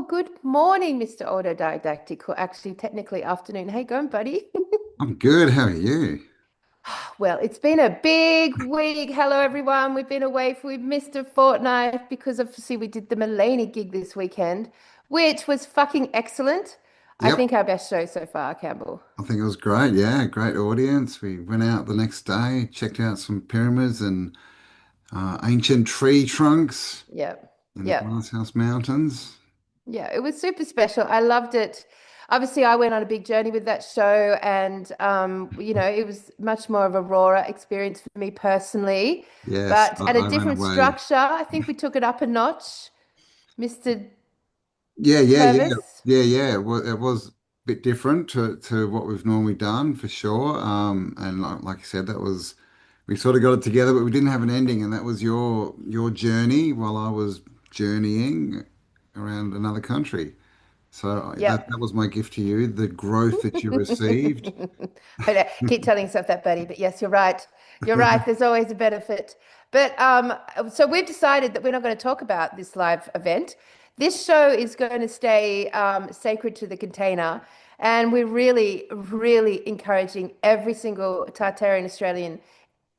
Good morning, Mr. Autodidactic, or actually technically afternoon. Hey, going, buddy? I'm good. How are you? Well, it's been a big week. Hello, everyone. We've missed a fortnight because obviously we did the Mulaney gig this weekend, which was fucking excellent. I Yep, think our best show so far, Campbell. I think it was great. Yeah, great audience. We went out the next day, checked out some pyramids and ancient tree trunks Yeah. in the Yeah. Glasshouse Mountains. Yeah, it was super special. I loved it. Obviously, I went on a big journey with that show, and it was much more of a raw experience for me personally, Yes, but at a I ran different away. structure. I think we took it up a notch, Mr. Yeah, yeah, yeah, Purvis. yeah. It was a bit different to what we've normally done for sure. And like you said, that was we sort of got it together, but we didn't have an ending, and that was your journey while I was journeying around another country. So that Yep. was my gift to you, the growth that you received. Keep telling yourself that, buddy. But yes, you're right. You're right. There's always a benefit. But so we've decided that we're not going to talk about this live event. This show is going to stay sacred to the container. And we're really, really encouraging every single Tartarian Australian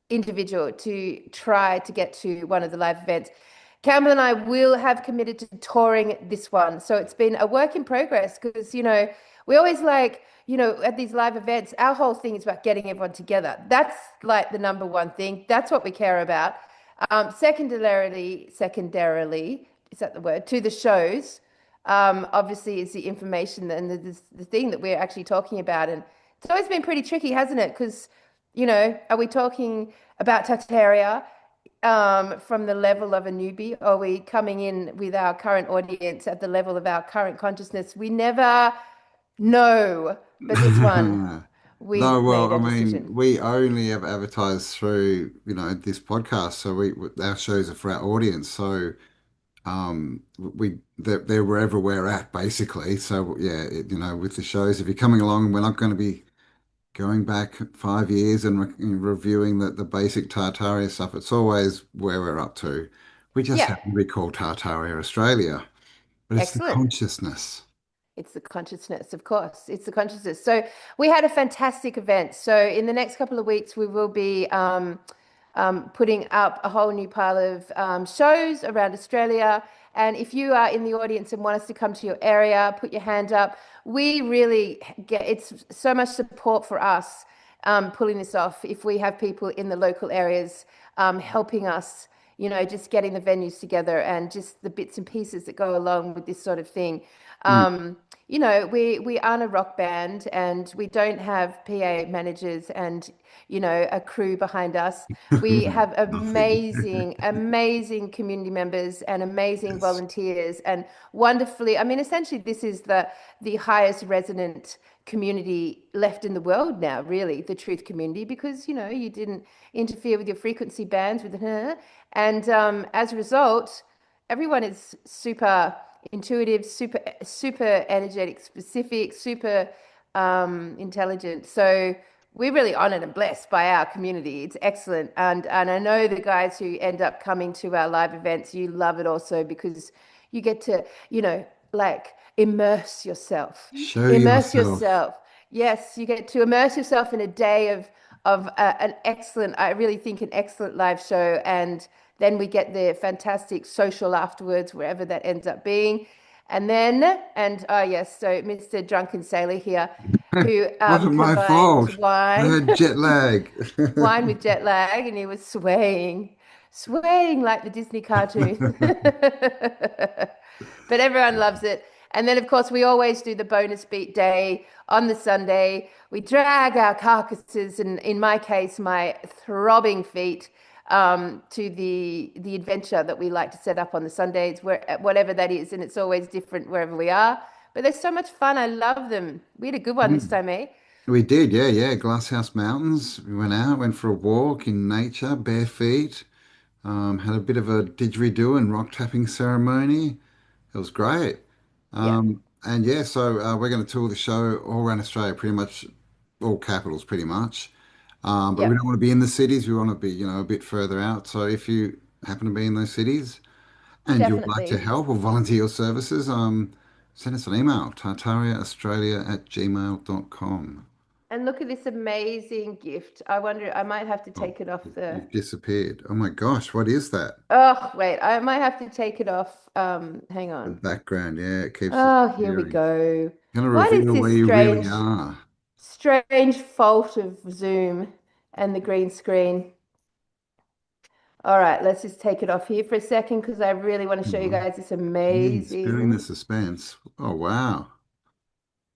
individual to try to get to one of the live events. Campbell and I will have committed to touring this one. So it's been a work in progress because, we always like, at these live events, our whole thing is about getting everyone together. That's like the number one thing. That's what we care about. Secondarily, is that the word? To the shows, obviously, is the information and the thing that we're actually talking about. And it's always been pretty tricky, hasn't it? Because are we talking about Tartaria from the level of a newbie? Or are we coming in with our current audience at the level of our current consciousness? We never know. But this one, No, we well, made I a mean, decision. we only have advertised through, this podcast. So our shows are for our audience. So they're wherever we're at, basically. So yeah, with the shows, if you're coming along, we're not going to be going back 5 years and reviewing the basic Tartaria stuff. It's always where we're up to. We just Yeah, happen to be called Tartaria Australia, but it's the excellent. consciousness. It's the consciousness, of course. It's the consciousness. So we had a fantastic event. So in the next couple of weeks, we will be putting up a whole new pile of shows around Australia. And if you are in the audience and want us to come to your area, put your hand up. We really get it's so much support for us pulling this off. If we have people in the local areas helping us, just getting the venues together and just the bits and pieces that go along with this sort of thing. Mm. We aren't a rock band and we don't have PA managers and a crew behind us. We have Nothing. amazing, amazing community members and amazing Yes. volunteers and wonderfully, I mean, essentially this is the highest resonant community left in the world now, really, the truth community, because you didn't interfere with your frequency bands with her. And as a result, everyone is super intuitive, super energetic, specific, super intelligent. So we're really honored and blessed by our community. It's excellent. And I know the guys who end up coming to our live events, you love it also because you get to, like immerse yourself. Show Immerse yourself. yourself. Yes, you get to immerse yourself in a day of an excellent, I really think an excellent live show. And then we get the fantastic social afterwards, wherever that ends up being. And oh yes, so Mr. Drunken Sailor here, who Wasn't my provides fault. I wine, had jet lag. wine with jet lag, and he was swaying like the Disney cartoon. But everyone loves it. And then, of course, we always do the bonus beat day on the Sunday. We drag our carcasses, and in my case, my throbbing feet, to the adventure that we like to set up on the Sundays, whatever that is, and it's always different wherever we are. But they're so much fun. I love them. We had a good one this Mm. time, eh? We did, yeah, yeah. Glasshouse Mountains. We went out, went for a walk in nature, bare feet. Had a bit of a didgeridoo and rock tapping ceremony. It was great. Yeah, And yeah, so we're going to tour the show all around Australia, pretty much all capitals, pretty much. But we yeah, don't want to be in the cities. We want to be, a bit further out. So if you happen to be in those cities and you would like to definitely. help or volunteer your services, Send us an email, tartariaaustralia@gmail.com. And look at this amazing gift. I wonder, I might have to Oh, take it off the. you've disappeared. Oh my gosh, what is that? Oh, wait, I might have to take it off. Hang The on. background, yeah, it keeps us Oh, here we hearing. go. Going to What is reveal where this you really are. strange fault of Zoom and the green screen? All right, let's just take it off here for a second because I really want to show you Oh, guys this yeah, spilling the amazing. suspense. Oh wow.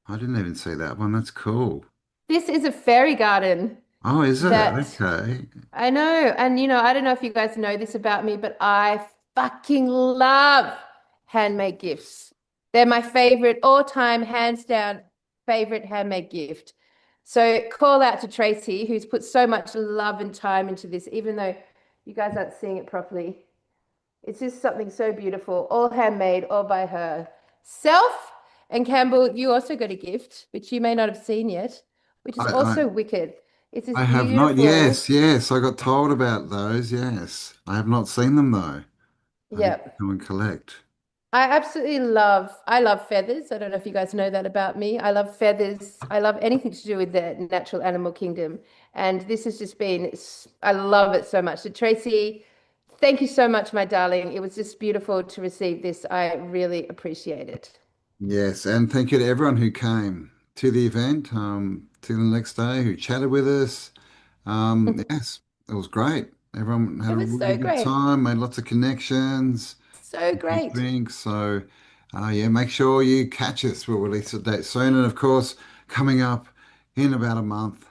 I didn't even see that one. That's cool. This is a fairy garden Oh, is it? that Okay. I know. And I don't know if you guys know this about me, but I fucking love handmade gifts. They're my favorite, all-time, hands down, favorite handmade gift. So call out to Tracy, who's put so much love and time into this, even though you guys aren't seeing it properly. It's just something so beautiful, all handmade, all by herself. And Campbell, you also got a gift, which you may not have seen yet, which is I, I also wicked. It's this I have not. beautiful, Yes, yes. I got told about those. Yes. I have not seen them though. I need to yeah. come and collect. I love feathers. I don't know if you guys know that about me. I love feathers. I love anything to do with the natural animal kingdom. And this has just been, I love it so much. So Tracy, thank you so much, my darling. It was just beautiful to receive this. I really appreciate it. Yes, and thank you to everyone who came to the event, to the next day, who chatted with us. Yes, it was great. Everyone had It a was really so good great. time, made lots of connections, So a few great. drinks. So, yeah, make sure you catch us. We'll release a date soon. And of course, coming up in about a month,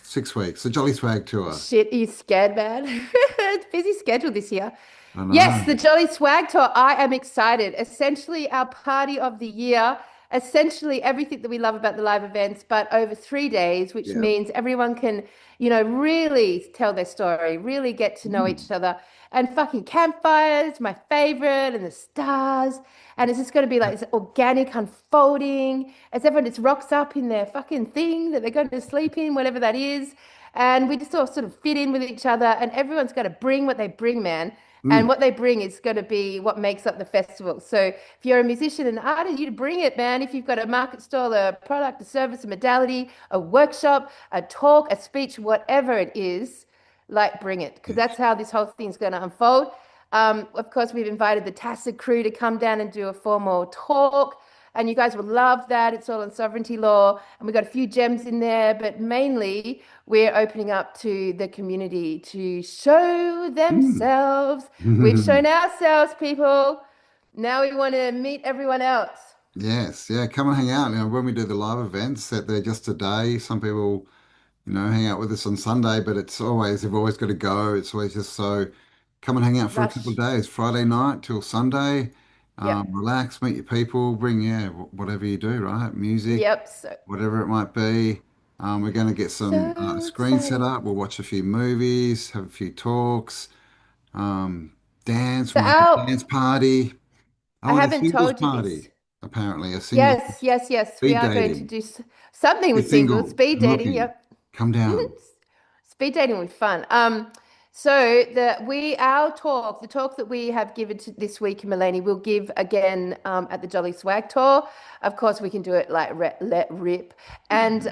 6 weeks, the Jolly Swag Tour. Shit, are you scared, man? It's a busy schedule this year. I Yes, the know. Jolly Swag Tour. I am excited. Essentially, our party of the year. Essentially, everything that we love about the live events, but over 3 days, which Yeah. means everyone can, really tell their story, really get to know Mm. each other. And fucking campfires, my favorite, and the stars. And it's just going to be like this organic unfolding as everyone just rocks up in their fucking thing that they're going to sleep in, whatever that is. And we just all sort of fit in with each other, and everyone's going to bring what they bring, man. And Mm. what they bring is going to be what makes up the festival. So if you're a musician and artist, you bring it, man. If you've got a market stall, a product, a service, a modality, a workshop, a talk, a speech, whatever it is, like bring it, because that's how this whole thing's going to unfold. Of course, we've invited the TASA crew to come down and do a formal talk, and you guys will love that. It's all on sovereignty law, and we've got a few gems in there, but mainly we're opening up to the community to show Mm. themselves. We've shown ourselves, people. Now we want to meet everyone else. Yes, yeah, come and hang out. When we do the live events, that they're just a day. Some people, hang out with us on Sunday, but they've always got to go. It's always just so come and hang out for a couple of Rush. days, Friday night till Sunday. Yep. Relax, meet your people, bring, yeah, whatever you do, right? Music, Yep. So, whatever it might be. We're going to get some so screen set exciting. up. We'll watch a few movies, have a few talks, um, dance. So We'll have a our, dance party. I Oh, and a haven't singles told you this. party, apparently, a singles Yes, yes, yes. We speed are going to dating. do something You're with singles, single speed and dating. looking. Yep. Come down. Speed dating will be fun. So the talk that we have given to this week in Mulaney, we'll give again at the Jolly Swag Tour. Of course, we can do it like let rip, and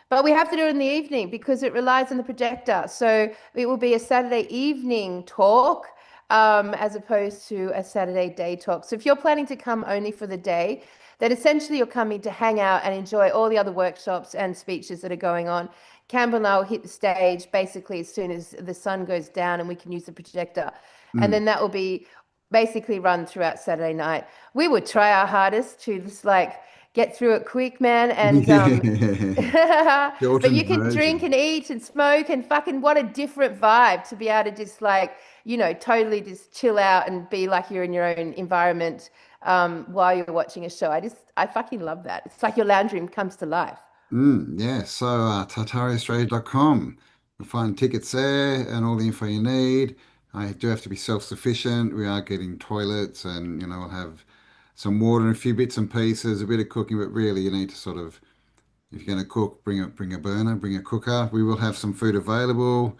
but we have to do it in the evening because it relies on the projector. So it will be a Saturday evening talk. As opposed to a Saturday day talk. So if you're planning to come only for the day, then essentially you're coming to hang out and enjoy all the other workshops and speeches that are going on. Campbell and I will hit the stage basically as soon as the sun goes down and we can use the projector. And Mm. then that will be basically run throughout Saturday night. We would try our hardest to just like get through it quick, man. And Yeah. but you Shortened can drink version. and eat and smoke and fucking what a different vibe to be able to just like, totally just chill out and be like you're in your own environment while you're watching a show. I fucking love that. It's like your lounge room comes to life. Yeah. So, tartariaaustralia.com. You'll find tickets there and all the info you need. I do have to be self-sufficient. We are getting toilets and, we'll have some water and a few bits and pieces, a bit of cooking, but really you need to sort of, if you're going to cook, bring a burner, bring a cooker. We will have some food available.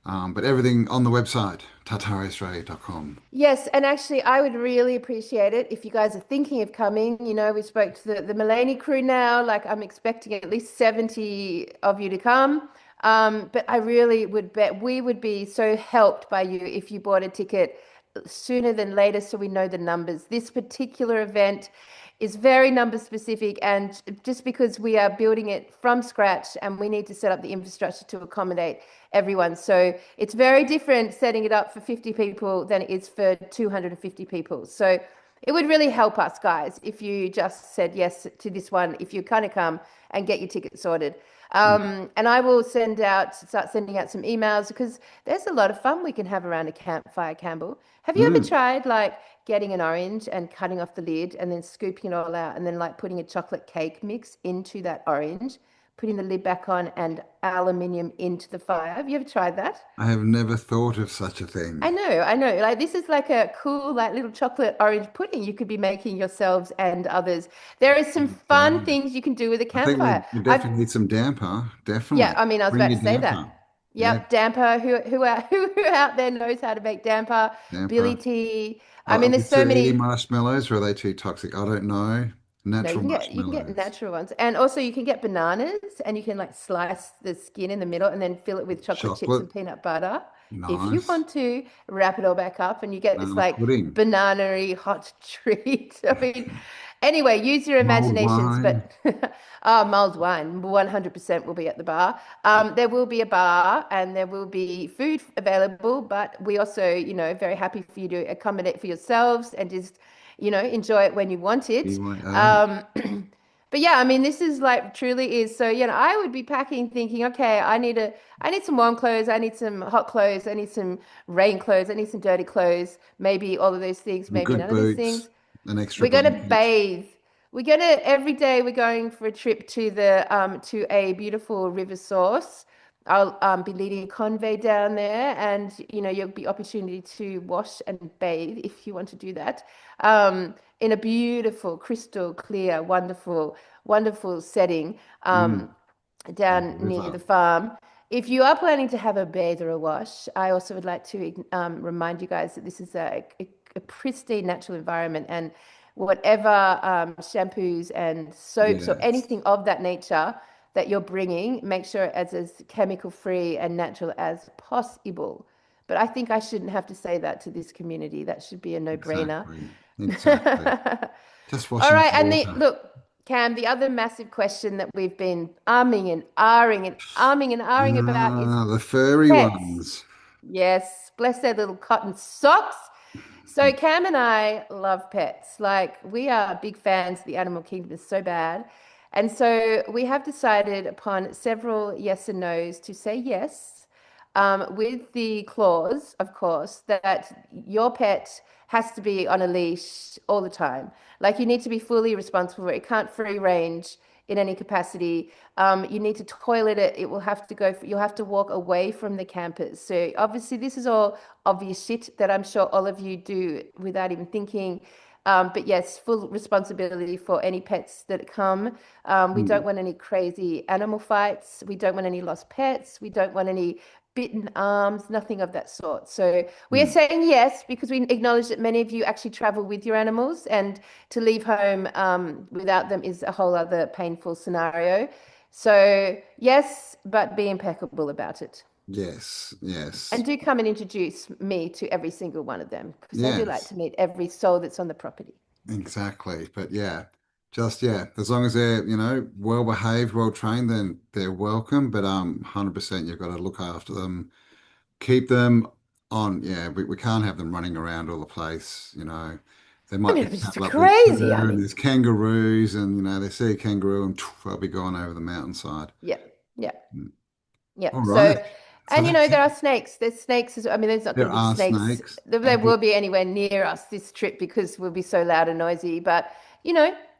But everything on the website, tartariaaustralia.com. Yes, and actually, I would really appreciate it if you guys are thinking of coming. You know, we spoke to the Mulaney crew now. Like, I'm expecting at least 70 of you to come. But I really would bet we would be so helped by you if you bought a ticket sooner than later so we know the numbers. This particular event is very number specific, and just because we are building it from scratch and we need to set up the infrastructure to accommodate everyone. So it's very different setting it up for 50 people than it is for 250 people. So it would really help us guys if you just said yes to this one, if you kind of come and get your ticket sorted. And I will start sending out some emails because there's a lot of fun we can have around a campfire, Campbell. Have you ever Mm. tried like getting an orange and cutting off the lid and then scooping it all out and then like putting a chocolate cake mix into that orange, putting the lid back on and aluminium into the fire? Have you ever tried that? I have never thought of such a thing. I know, I know. Like this is like a cool, like little chocolate orange pudding you could be making yourselves and others. There is some fun God. things you can do with a I think campfire. we I've definitely need some damper. Yeah, Definitely. I mean, I was Bring about your to say damper. that. Yeah, Yep, damper. Who out there knows how to make damper? Billy damper. tea. I Are mean, we there's so still eating many. marshmallows or are they too toxic? I don't know. No, Natural you can get marshmallows. natural ones, and also you can get bananas, and you can like slice the skin in the middle, and then fill it with chocolate chips Chocolate. and peanut butter. If you Nice. want to wrap it all back up, and you get this Banana like pudding. banana hot treat. I mean, anyway, use your Mulled imaginations. wine. But mulled wine, 100% will be at the bar. There will be a bar, and there will be food available. But we also, very happy for you to accommodate for yourselves and just enjoy it when you want it. BYO. Um, but yeah, I mean, this is like truly is. So, I would be packing thinking, okay, I need some warm clothes. I need some hot clothes. I need some rain clothes. I need some dirty clothes. Maybe all of those things, Some maybe good none of those boots. things. An extra We're going to blanket. bathe. Every day we're going for a trip to a beautiful river source. I'll be leading a convoy down there, and you'll be opportunity to wash and bathe if you want to do that. In a beautiful, crystal clear, wonderful, wonderful setting Mm. By the down near the river. farm. If you are planning to have a bathe or a wash, I also would like to remind you guys that this is a pristine natural environment, and whatever shampoos and soaps or Yes. anything of that nature that you're bringing, make sure it's as chemical free and natural as possible. But I think I shouldn't have to say that to this community. That should be a no-brainer. Exactly. Exactly. Just All washing right, and the water. look, Cam, the other massive question that we've been umming and ahhing and umming and ahhing about is Ah, the furry pets. ones. Yes, bless their little cotton socks. So Cam and I love pets. Like we are big fans of the animal kingdom is so bad. And so we have decided upon several yes and no's to say yes, with the clause, of course, that your pet has to be on a leash all the time. Like you need to be fully responsible for it. It can't free range in any capacity. You need to toilet it. It will have to go, you'll have to walk away from the campers. So obviously this is all obvious shit that I'm sure all of you do without even thinking. But yes, full responsibility for any pets that come. We don't Mm. want any crazy animal fights. We don't want any lost pets. We don't want any bitten arms, nothing of that sort. So we are Mm. saying yes because we acknowledge that many of you actually travel with your animals, and to leave home without them is a whole other painful scenario. So yes, but be impeccable about it. Yes. And Yes. do come and introduce me to every single one of them because I do like Yes. to meet every soul that's on the property. Exactly. But yeah, just yeah, as long as they're, well behaved, well trained, then they're welcome. But 100% you've got to look after them, keep them on. Yeah, we can't have them running around all the place. They I might mean, pick it was a just couple up their crazy. I poo and mean, there's kangaroos and they see a kangaroo and they'll be gone over the mountainside. yeah, yeah. Mm. All Yep. right. So, So and that's there it. are snakes. There's snakes. I mean, there's not going There to be are snakes. snakes There and will be anywhere near us this trip because we'll be so loud and noisy. But,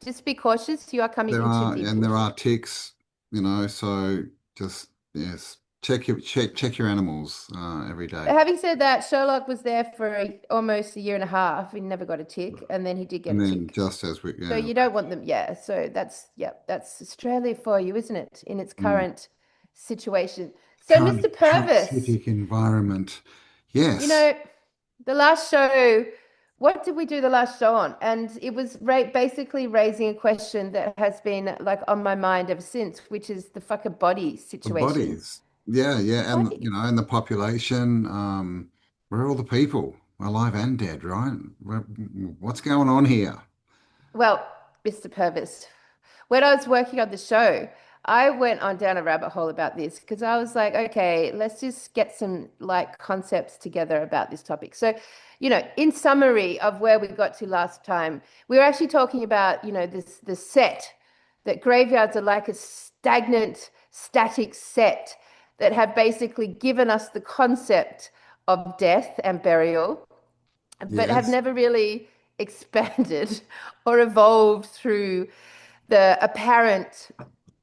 just be cautious. You are coming into the there bush. are ticks. So just yes, check your animals every day. Having said that, Sherlock was there for almost a year and a half. He never got a tick, and then he did get And a then tick. just as we So yeah, you don't want them. Yeah. So that's Australia for you, isn't it? In its mm, current situation. So, kind of Mr. Purvis, parasitic environment. you Yes, know, the last show, what did we do the last show on? And it was basically raising a question that has been like on my mind ever since, which is the fucking body the situation. bodies. Yeah, The yeah, and bodies. and the population. Where are all the people, alive and dead, right? What's going on here? Well, Mr. Purvis, when I was working on the show, I went on down a rabbit hole about this because I was like, okay, let's just get some like concepts together about this topic. So, in summary of where we got to last time, we were actually talking about, this the set that graveyards are like a stagnant, static set that have basically given us the concept of death and burial but have Yes. never really expanded or evolved through the apparent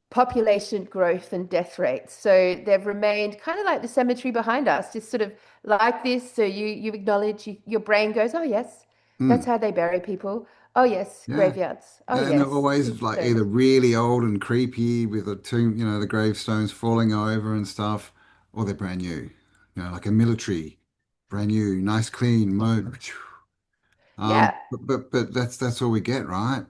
population growth and death rates. So they've remained kind of like the cemetery behind us, just sort of like this. So you acknowledge your brain goes, oh yes, that's Mm, how they bury people. Oh yes, yeah. graveyards. Oh And they're yes, always like either tombstones. really old and creepy with the tomb, the gravestones falling over and stuff, or they're brand new. Like a military, brand new, nice, clean mode. Yeah. But that's all we get, right?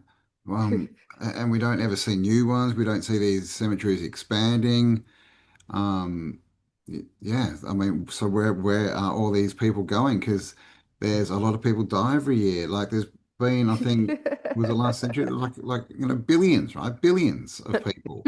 And we don't ever see new ones. We don't see these cemeteries expanding. Um, yeah, I mean, so where are all these people going? Because there's a lot of people die every year. Like there's been, I think, was the last century, like billions, right? Billions of people.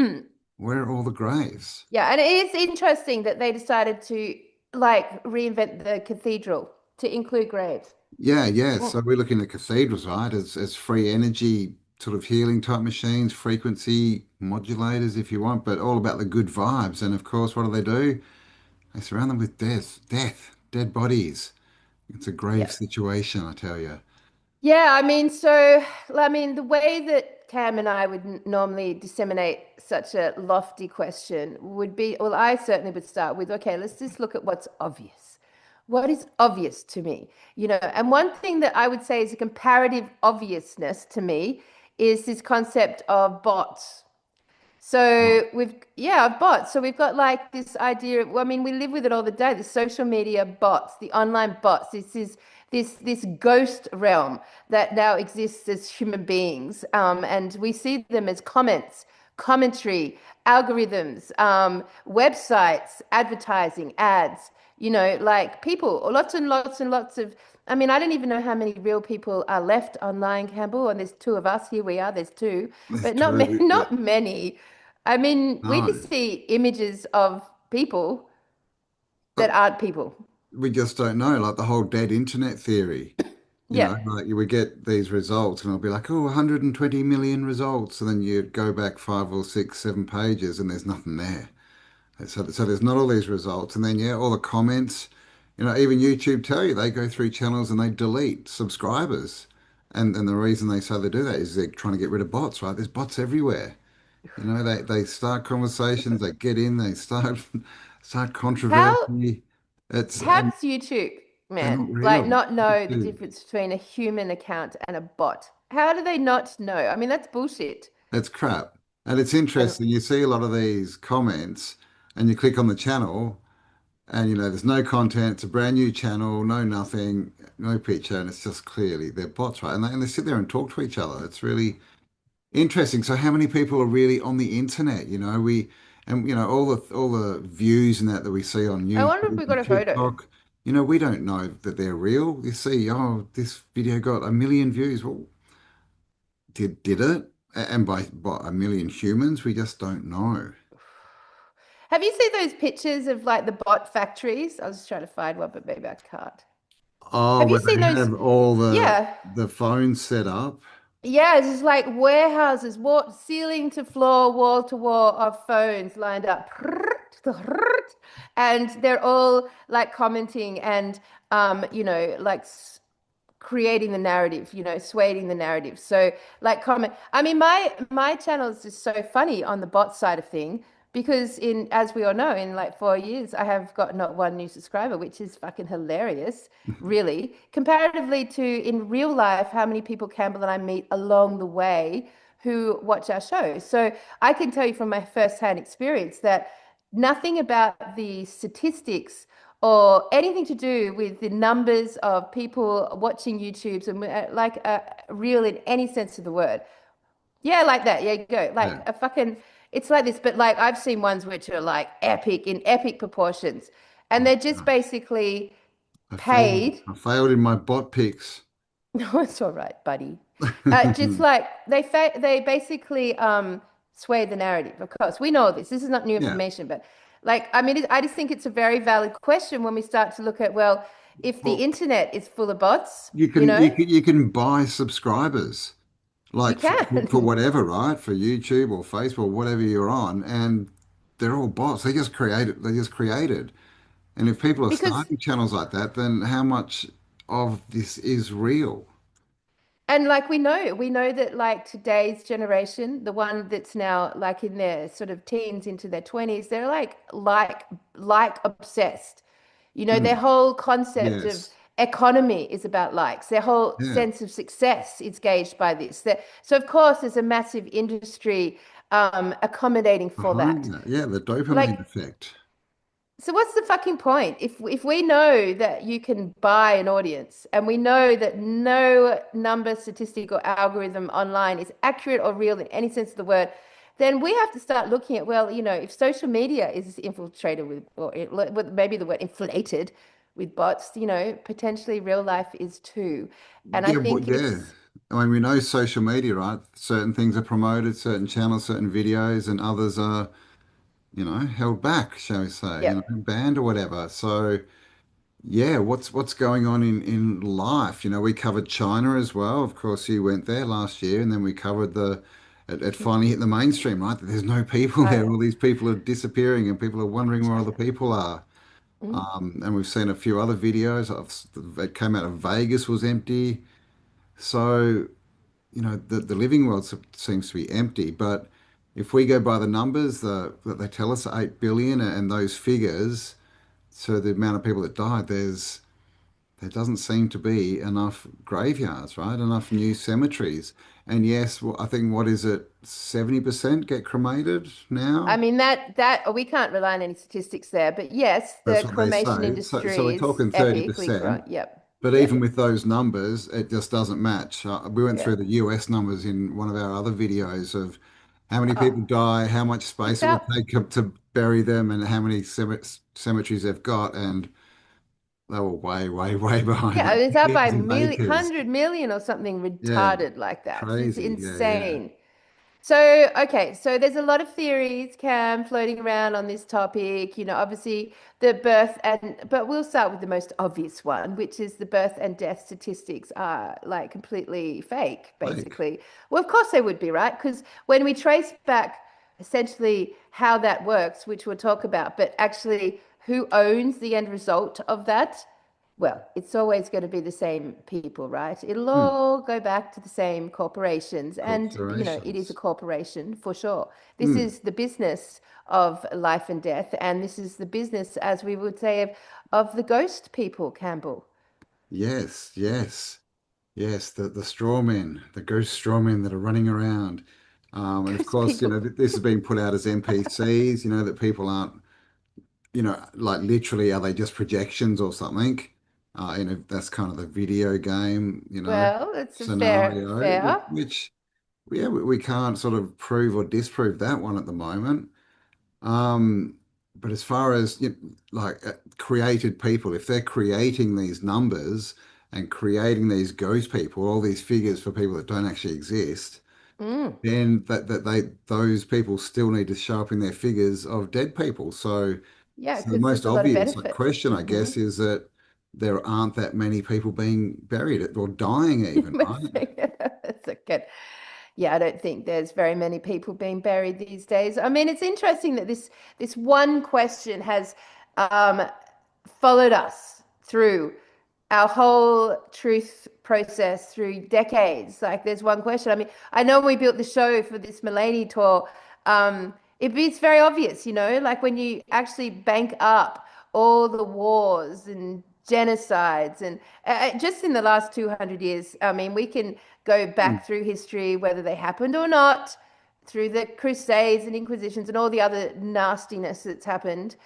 Where are all the graves? Yeah, and it is interesting that they decided to like reinvent the cathedral to include graves. Yeah, yeah. Mm. So we're looking at cathedrals, right? As free energy sort of healing type machines, frequency modulators, if you want, but all about the good vibes. And of course, what do? They surround them with dead bodies. It's a grave Yeah. situation, I tell you. Yeah, the way that Cam and I would normally disseminate such a lofty question would be, well, I certainly would start with, okay, let's just look at what's obvious. What is obvious to me? And one thing that I would say is a comparative obviousness to me is this concept of bots. So bots. So we've got like this idea of, well, I mean, we live with it all the day, the social media bots, the online bots. This ghost realm that now exists as human beings. And we see them as comments, commentary, algorithms, websites, advertising, ads, like people, or lots and lots and lots of I mean, I don't even know how many real people are left online, Campbell, and there's two of us. Here we are, there's two, That's but not many, true. Yeah. not many. I mean, we No, just see images of people that but aren't people. we just don't know. Like the whole dead internet theory, Yeah. like you would get these results and it'll be like, oh, 120 million results. And then you go back 5 or 6, 7 pages and there's nothing there. So there's not all these results. And then, yeah, all the comments, even YouTube tell you they go through channels and they delete subscribers. And the reason they say they do that is they're trying to get rid of bots, right? There's bots everywhere. They start conversations, they get in, they start How controversy. how And does YouTube, they're man, not like real. not know the Dude, difference between a human account and a bot? How do they not know? I mean, that's bullshit. that's crap. And it's And interesting. You see a lot of these comments and you click on the channel and there's no content. It's a brand new channel, no nothing, no picture, and it's just clearly they're bots, right? And they sit there and talk to each other. It's really interesting. So how many people are really on the internet? And all the views and that we see on I wonder if YouTube we got and a photo. TikTok, we don't know that they're real. You see, oh, this video got 1 million views. Well, did it? And by 1 million humans, we just don't know. Have you seen those pictures of like the bot factories? I was just trying to find one, but maybe I can't. Oh, Have you where seen they those? have all the Yeah. the phones set up. Yeah, it's just like warehouses, ceiling to floor, wall to wall of phones lined up. And they're all like commenting and like creating the narrative, swaying the narrative. So like comment. I mean, my channel is just so funny on the bot side of thing because as we all know, in like 4 years, I have got not one new subscriber, which is fucking hilarious, really. Comparatively to in real life, how many people Campbell and I meet along the way who watch our show. So I can tell you from my first-hand experience that nothing about the statistics or anything to do with the numbers of people watching YouTubes and like real in any sense of the word. Yeah, like that. Yeah, you go. Like Yeah. a fucking, it's like this, but like I've seen ones which are like epic in epic proportions. And Oh, they're just gosh. basically I failed. paid. I failed in my bot picks. No, it's all right, buddy. Just like they basically sway the narrative. Of course, we know this. This is not new Yeah. information, but like I mean, I just think it's a very valid question when we start to look at, well, if the Well, internet is full of bots, you you can you know, can you can buy subscribers you like for can. whatever, right? For YouTube or Facebook, whatever you're on, and they're all bots. They just created. They just created. And if people are Because starting channels like that, then how much of this is real? And like we know that like today's generation, the one that's now like in their sort of teens into their 20s, they're like obsessed. You know, their Mm, whole concept of yes. economy is about likes. Their whole Yeah. sense of success is gauged by this. So of course there's a massive industry accommodating for Behind that. that. Yeah, the dopamine Like effect. so what's the fucking point? If we know that you can buy an audience and we know that no number, statistic, or algorithm online is accurate or real in any sense of the word, then we have to start looking at, well, you know, if social media is infiltrated with, with maybe the word inflated with bots, you know, potentially real life is too. And I Yeah, think yeah. it's, I mean, we know social media, right? Certain things are promoted, certain channels, certain videos, and others are, held back, shall we say, yep. banned or whatever. So, yeah, what's going on in life? We covered China as well. Of course, you went there last year, and then we covered it finally hit the mainstream, right? That there's no people there. I, All these people are disappearing, and people are wondering where all the China. people are. Mm. And we've seen a few other videos that came out of Vegas was empty. So, the living world seems to be empty. But if we go by the numbers that they tell us, 8 billion and those figures, so the amount of people that died, there doesn't seem to be enough graveyards, right? Enough new cemeteries. And yes, well, I think what is it, 70% get cremated I now? mean that we can't rely on any statistics there, but yes, That's the what they cremation say. So we're industry is talking epically growing. 30%. Yep. But even Yep. with those numbers, it just doesn't match. We went through Yep. the US numbers in one of our other videos of how many Oh, people die, how much it's space it would out. take up to bury them, and how many cemeteries they've got. And they were way, way, way behind, Yeah, like it's out by a acres and million, acres. 100 million or something Yeah, retarded like that. It's crazy. Yeah, yeah. insane. So, okay, so there's a lot of theories, Cam, floating around on this topic. You know, obviously but we'll start with the most obvious one, which is the birth and death statistics are like completely fake, Like, basically. Well, of course they would be, right? Because when we trace back essentially how that works, which we'll talk about, but actually who owns the end result of that? Well, it's always going to be the same people, right? It'll hmm, all go back to the same corporations. And, you know, it is a corporations. corporation for sure. This Hmm. is the business of life and death. And this is the business, as we would say, of the ghost people, Campbell. Yes, yes. Yes, the straw men, the ghost straw men that are running around. And of Ghost course, people. this has been put out as NPCs, that people aren't, like literally, are they just projections or something? That's kind of the video game, Well, it's a scenario, which, fair. which yeah, we can't sort of prove or disprove that one at the moment. Um, but as far as like created people, if they're creating these numbers and creating these ghost people, all these figures for people that don't actually exist, Mm. then those people still need to show up in their figures of dead people. So, Yeah, so the because most there's a lot of obvious benefit. question, I Hmm. guess, is that there aren't that many people being buried or dying even, right? That's a good. Yeah, I don't think there's very many people being buried these days. I mean, it's interesting that this one question has um, followed us through our whole truth process through decades. Like, there's one question. I mean, I know we built the show for this Mulaney tour. It's very obvious, you know, like when you actually bank up all the wars and genocides and just in the last 200 years, I mean, we can go back through history, whether they happened or not. through the Crusades and Inquisitions and all the other nastiness that's happened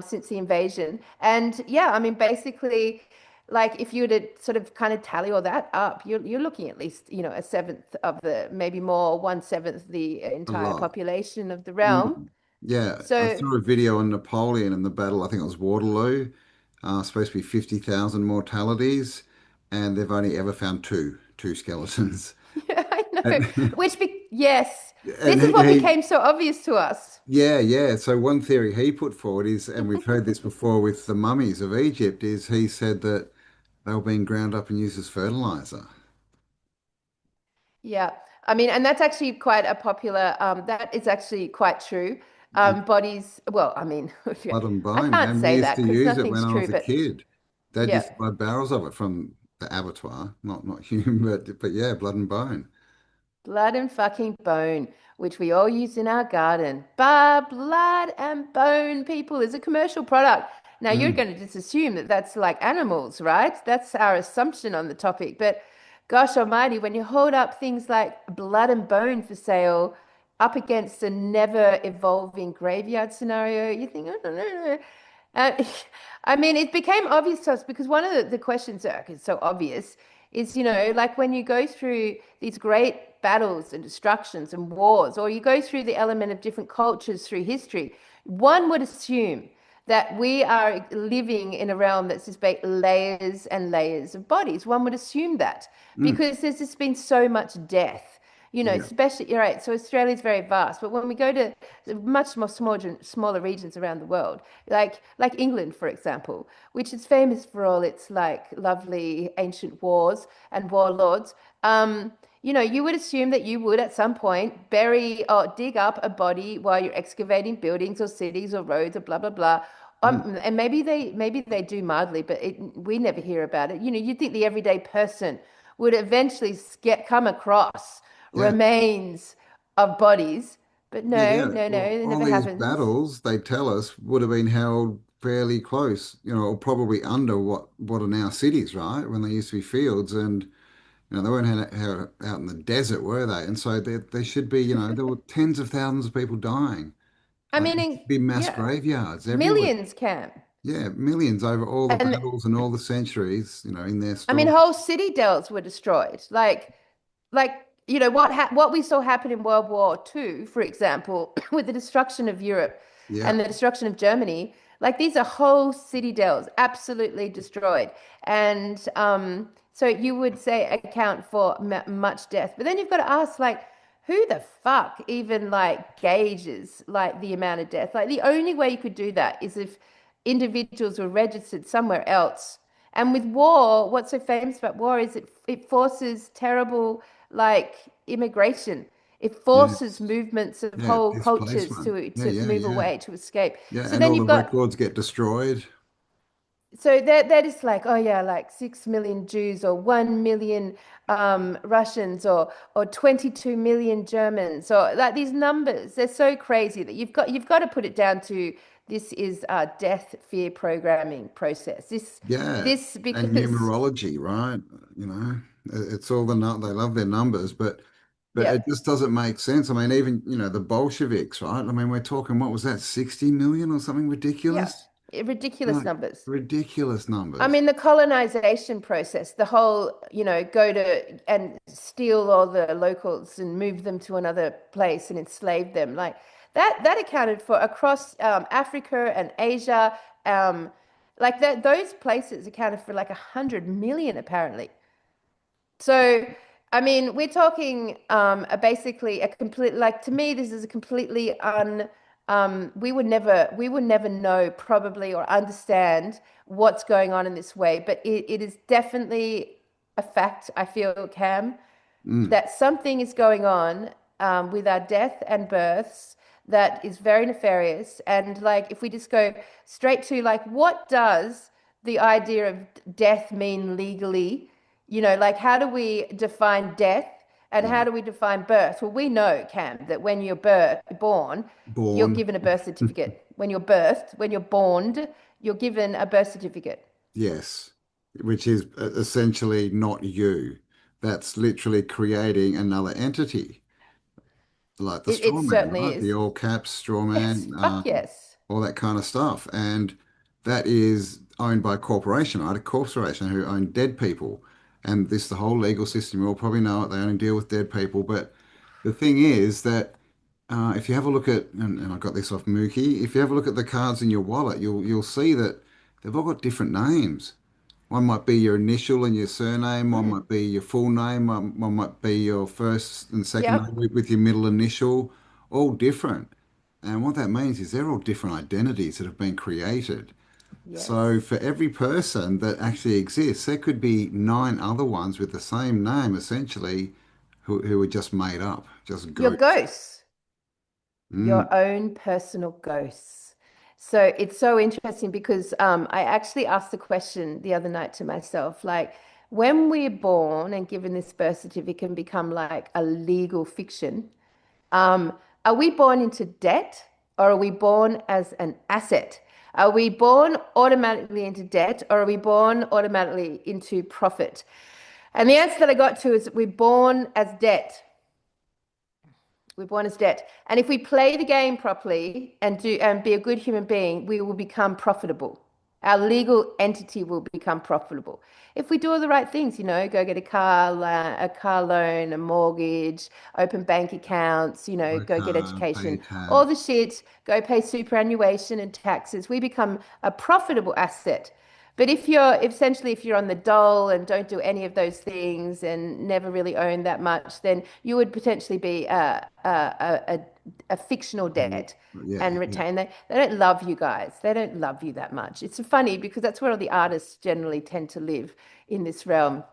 since the invasion. And yeah, I mean, basically, like if you were to sort of kind of tally all that up, you're looking at least, you know, a seventh of the, maybe more, one seventh the A entire lot. population of the realm. Mm. Yeah, I So saw a video on Napoleon and the battle. I think it was Waterloo. Supposed to be 50,000 mortalities, and they've only ever found two skeletons. yeah, I know. And, Yes, and this is what he became so obvious to us. yeah, yeah. So one theory he put forward is, and we've heard this before with the mummies of Egypt, is he said that they were being ground up and used as fertilizer. Yeah. I mean, and that's actually quite a popular, that is actually quite true. Bodies, well, I mean, Blood and I bone, can't man. We say used that to because use it when nothing's I true, was a but kid. Dad yeah. used to buy barrels of it from the abattoir, not human, but yeah, blood and bone. Blood and fucking bone, which we all use in our garden. But blood and bone, people, is a commercial product. Now, you're Mm, going to just assume that that's like animals, right? That's our assumption on the topic. But gosh almighty, when you hold up things like blood and bone for sale up against a never evolving graveyard scenario, you think, oh, no, no, no. Uh, I mean, it became obvious to us because one of the questions that is so obvious is, you know, like when you go through these great battles and destructions and wars, or you go through the element of different cultures through history, one would assume that we are living in a realm that's just layers and layers of bodies. One would assume that mm, because there's just been so much death, you know, yeah, especially, you're right. So Australia's very vast, but when we go to much more smaller regions around the world, like England, for example, which is famous for all its like lovely ancient wars and warlords. You know, you would assume that you would at some point bury or dig up a body while you're excavating buildings or cities or roads or blah blah blah. mm, And maybe they do mildly, but we never hear about it. You know, you'd think the everyday person would eventually come across yeah, remains of bodies, but yeah, no, yeah. no, no, Well, it all never these happens. battles, they tell us, would have been held fairly close, or probably under what are now cities, right? When they used to be fields, and they weren't out in the desert, were they? And so there should be, there were tens of thousands of people dying. I Like mean, there should be mass yeah, graveyards everywhere. millions can. Yeah, millions over all the And battles and all the centuries, in their I mean, story. whole city dells were destroyed. Like you know what we saw happen in World War II, for example, with the destruction of Europe Yeah. and the destruction of Germany. Like these are whole city dells absolutely destroyed, and so you would say account for much death. But then you've got to ask, like, who the fuck even like gauges like the amount of death? Like the only way you could do that is if individuals were registered somewhere else. And with war, what's so famous about war is it forces terrible like immigration. It forces Yes. movements of Yeah, whole cultures displacement. Yeah, to yeah, move yeah. away, to escape. Yeah, So and then all the you've got records get destroyed. so they're just like, oh yeah, like 6 million Jews or 1 million Russians or 22 million Germans or like these numbers. They're so crazy that you've got to put it down to this is a death fear programming process. This Yeah, this and because numerology, right? It's all they love their numbers, but yeah, it just doesn't make sense. I mean, even, the Bolsheviks, right? I mean, we're talking, what was that, 60 million or something yeah, ridiculous? ridiculous Like numbers. ridiculous I numbers. mean, the colonization process, the whole, you know, go to and steal all the locals and move them to another place and enslave them, like that accounted for across Africa and Asia, like that those places accounted for like 100 million apparently. So, I mean, we're talking basically a complete, like to me, this is a completely we would never know probably or understand what's going on in this way, but it is definitely a fact, I feel, Cam, Mm, that something is going on with our death and births that is very nefarious. And like, if we just go straight to like, what does the idea of death mean legally? You know, like, how do we define death and yeah, how do we define birth? Well, we know, Cam, that when you're born, you're born. given a birth certificate. When you're birthed, when you're born, you're given a birth certificate. Yes, which is essentially not you. That's literally creating another entity. like the It straw man, certainly right? The is. all caps straw Yes, man, fuck yes. all that kind of stuff. And that is owned by a corporation, right? A corporation who own dead people. And this, the whole legal system, you all probably know it, they only deal with dead people. But the thing is that if you have a look at, and I got this off Mookie, if you have a look at the cards in your wallet, you'll see that they've all got different names. One might be your initial and your surname. One Mm, might be your full name. One might be your first and second name yep. with your middle initial. All different. And what that means is they're all different identities that have been created. So Yes. for every person that actually exists, there could be nine other ones with the same name, essentially, who are just made up, just Your ghosts. ghosts, Mm, your own personal ghosts. So it's so interesting because I actually asked the question the other night to myself, like, when we're born and given this birth certificate and become like a legal fiction, um, are we born into debt or are we born as an asset? Are we born automatically into debt or are we born automatically into profit? And the answer that I got to is that we're born as debt. We're born as debt. And if we play the game properly and do and be a good human being, we will become profitable. Our legal entity will become profitable. If we do all the right things, go get a car loan, a mortgage, open bank accounts, buy a go get car, pay your education, all tax. the shit, go pay superannuation and taxes, we become a profitable asset. But if you're on the dole and don't do any of those things and never really own that much, then you would potentially be a fictional debt Yeah, and yeah. retain. They don't love you guys. They don't love you that much. It's funny because that's where all the artists generally tend to live in this realm.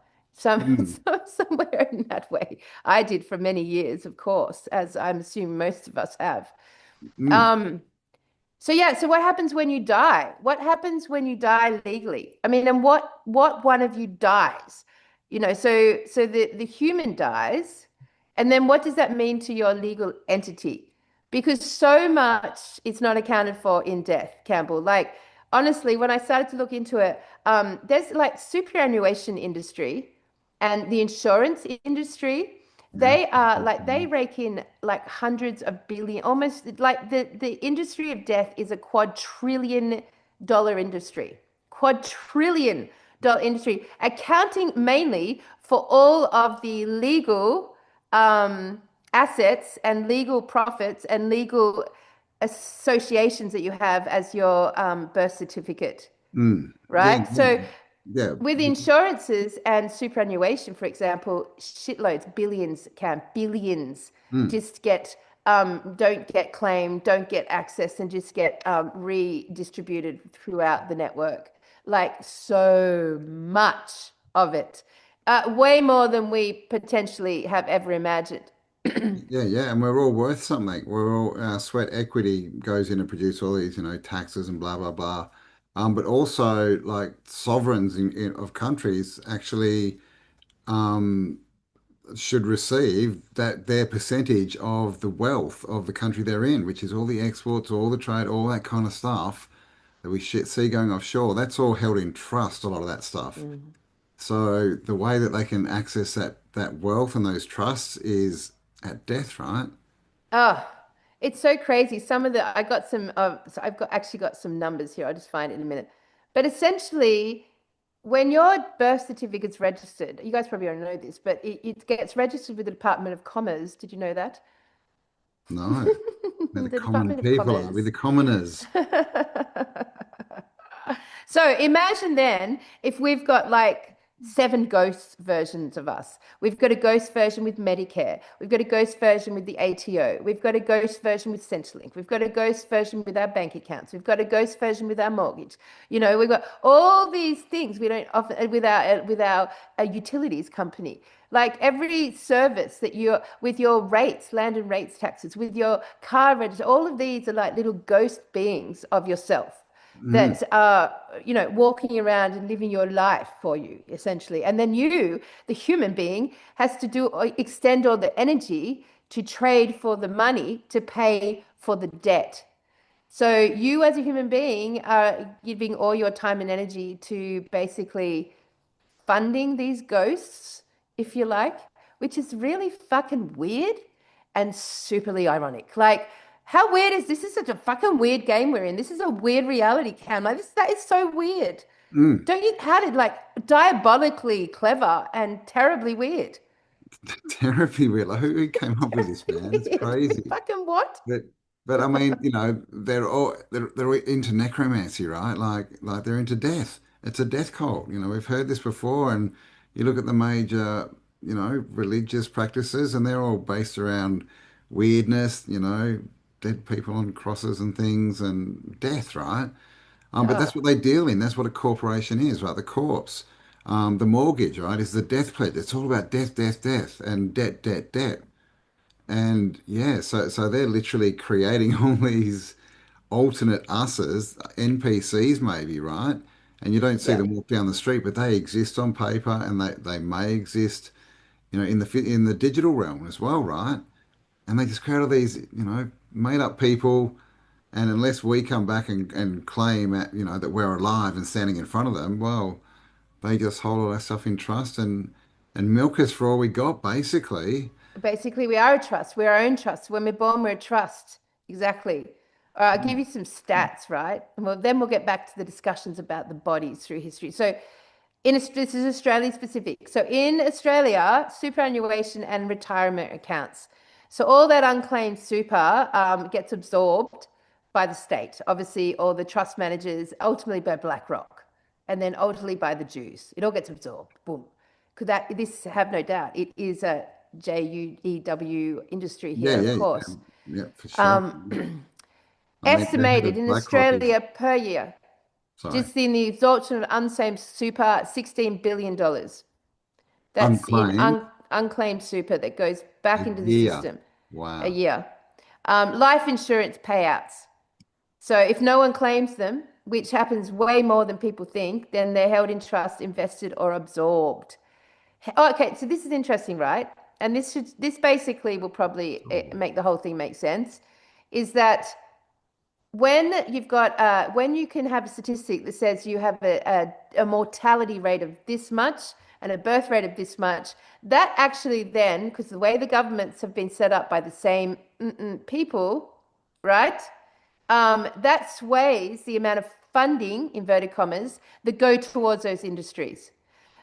Mm, Somewhere in that way. I did for many years, of course, as I'm assuming most of us have. mm. Um, so yeah, so what happens when you die? What happens when you die legally? I mean, and what one of you dies? So the human dies, and then what does that mean to your legal entity? Because so much is not accounted for in death, Campbell. Like honestly, when I started to look into it, there's like superannuation industry and the insurance industry. Yeah. They rake in like hundreds of billion, almost like the industry of death is a quadrillion-dollar industry. Quadrillion-dollar industry, accounting mainly for all of the legal assets and legal profits and legal associations that you have as your birth certificate, Mm. Yeah, right? yeah, So yeah. with insurances and superannuation, for example, shitloads, billions Mm, just don't get claimed, don't get access, and just get redistributed throughout the network. Like so much of it, way more than we potentially have ever imagined. yeah, yeah. And we're all worth something. We're all, our sweat equity goes in to produce all these, taxes and blah, blah, blah. But also like sovereigns of countries actually um, should receive that their percentage of the wealth of the country they're in, which is all the exports, all the trade, all that kind of stuff that we see going offshore. That's all held in trust, a lot of that stuff. Mm. So the way that they can access that wealth and those trusts is at death, right? Oh, it's so crazy. I got some, so I've got actually got some numbers here. I'll just find it in a minute. But essentially, when your birth certificate's registered, you guys probably don't know this, but it gets registered with the Department of Commerce. Did you know that? No, they're the The common Department of people, are we? The Commerce. commoners. So imagine then if we've got like seven ghost versions of us. We've got a ghost version with Medicare. We've got a ghost version with the ATO. We've got a ghost version with Centrelink. We've got a ghost version with our bank accounts. We've got a ghost version with our mortgage. We've got all these things we don't often with our utilities company. Like every service that you're with your rates, land and rates taxes, with your car register, all of these are like little ghost beings of yourself Mm, that are, walking around and living your life for you, essentially. And then you, the human being, has to extend all the energy to trade for the money to pay for the debt. So you, as a human being, are giving all your time and energy to basically funding these ghosts, if you like, which is really fucking weird. and superly ironic. Like, how weird is this? This is such a fucking weird game we're in. This is a weird reality, Cam. Like this, that is so weird. Mm. Don't you? How did like diabolically clever and terribly weird? Terribly weird. Like, who came up with this, man? It's Weird. crazy. Fucking what? But I mean, they're into necromancy, right? Like they're into death. It's a death cult. We've heard this before, and you look at the major, religious practices, and they're all based around weirdness, dead people on crosses and things, and death, right? But that's Oh, what they deal in. That's what a corporation is, right? The corpse. The mortgage, right, is the death pledge. It's all about death, death, death, and debt, debt, debt. And yeah, so they're literally creating all these alternate us's, NPCs maybe, right? And you don't see yeah. them walk down the street, but they exist on paper, and they may exist, in the digital realm as well, right? And they just create all these, made up people. And unless we come back and claim that we're alive and standing in front of them, well, they just hold all that stuff in trust and milk us for all we got, basically. Basically, we are a trust. We're our own trust. When we're born, we're a trust. Exactly. All right, I'll give you some stats, right? And then we'll get back to the discussions about the bodies through history. So, this is Australia specific. So, in Australia, superannuation and retirement accounts. So, all that unclaimed super gets absorbed by the state, obviously, or the trust managers, ultimately by BlackRock, and then ultimately by the Jews. It all gets absorbed. Boom. Could that, this have no doubt, it is a JUEW industry Yeah, here, of yeah, yeah, course. yeah, for sure. Um, I mean, the head estimated of in BlackRock is, Australia per year, sorry, just in the absorption of unsaved super, $16 billion. That's in unclaimed unclaimed super that goes a back into the year. system a Wow. year. Life insurance payouts. So if no one claims them, which happens way more than people think, then they're held in trust, invested, or absorbed. Oh, okay, so this is interesting, right? And this basically will probably make the whole thing make sense. Is that when you can have a statistic that says you have a mortality rate of this much and a birth rate of this much, that actually then, because the way the governments have been set up by the same people, right? That sways the amount of funding, inverted commas, that go towards those industries.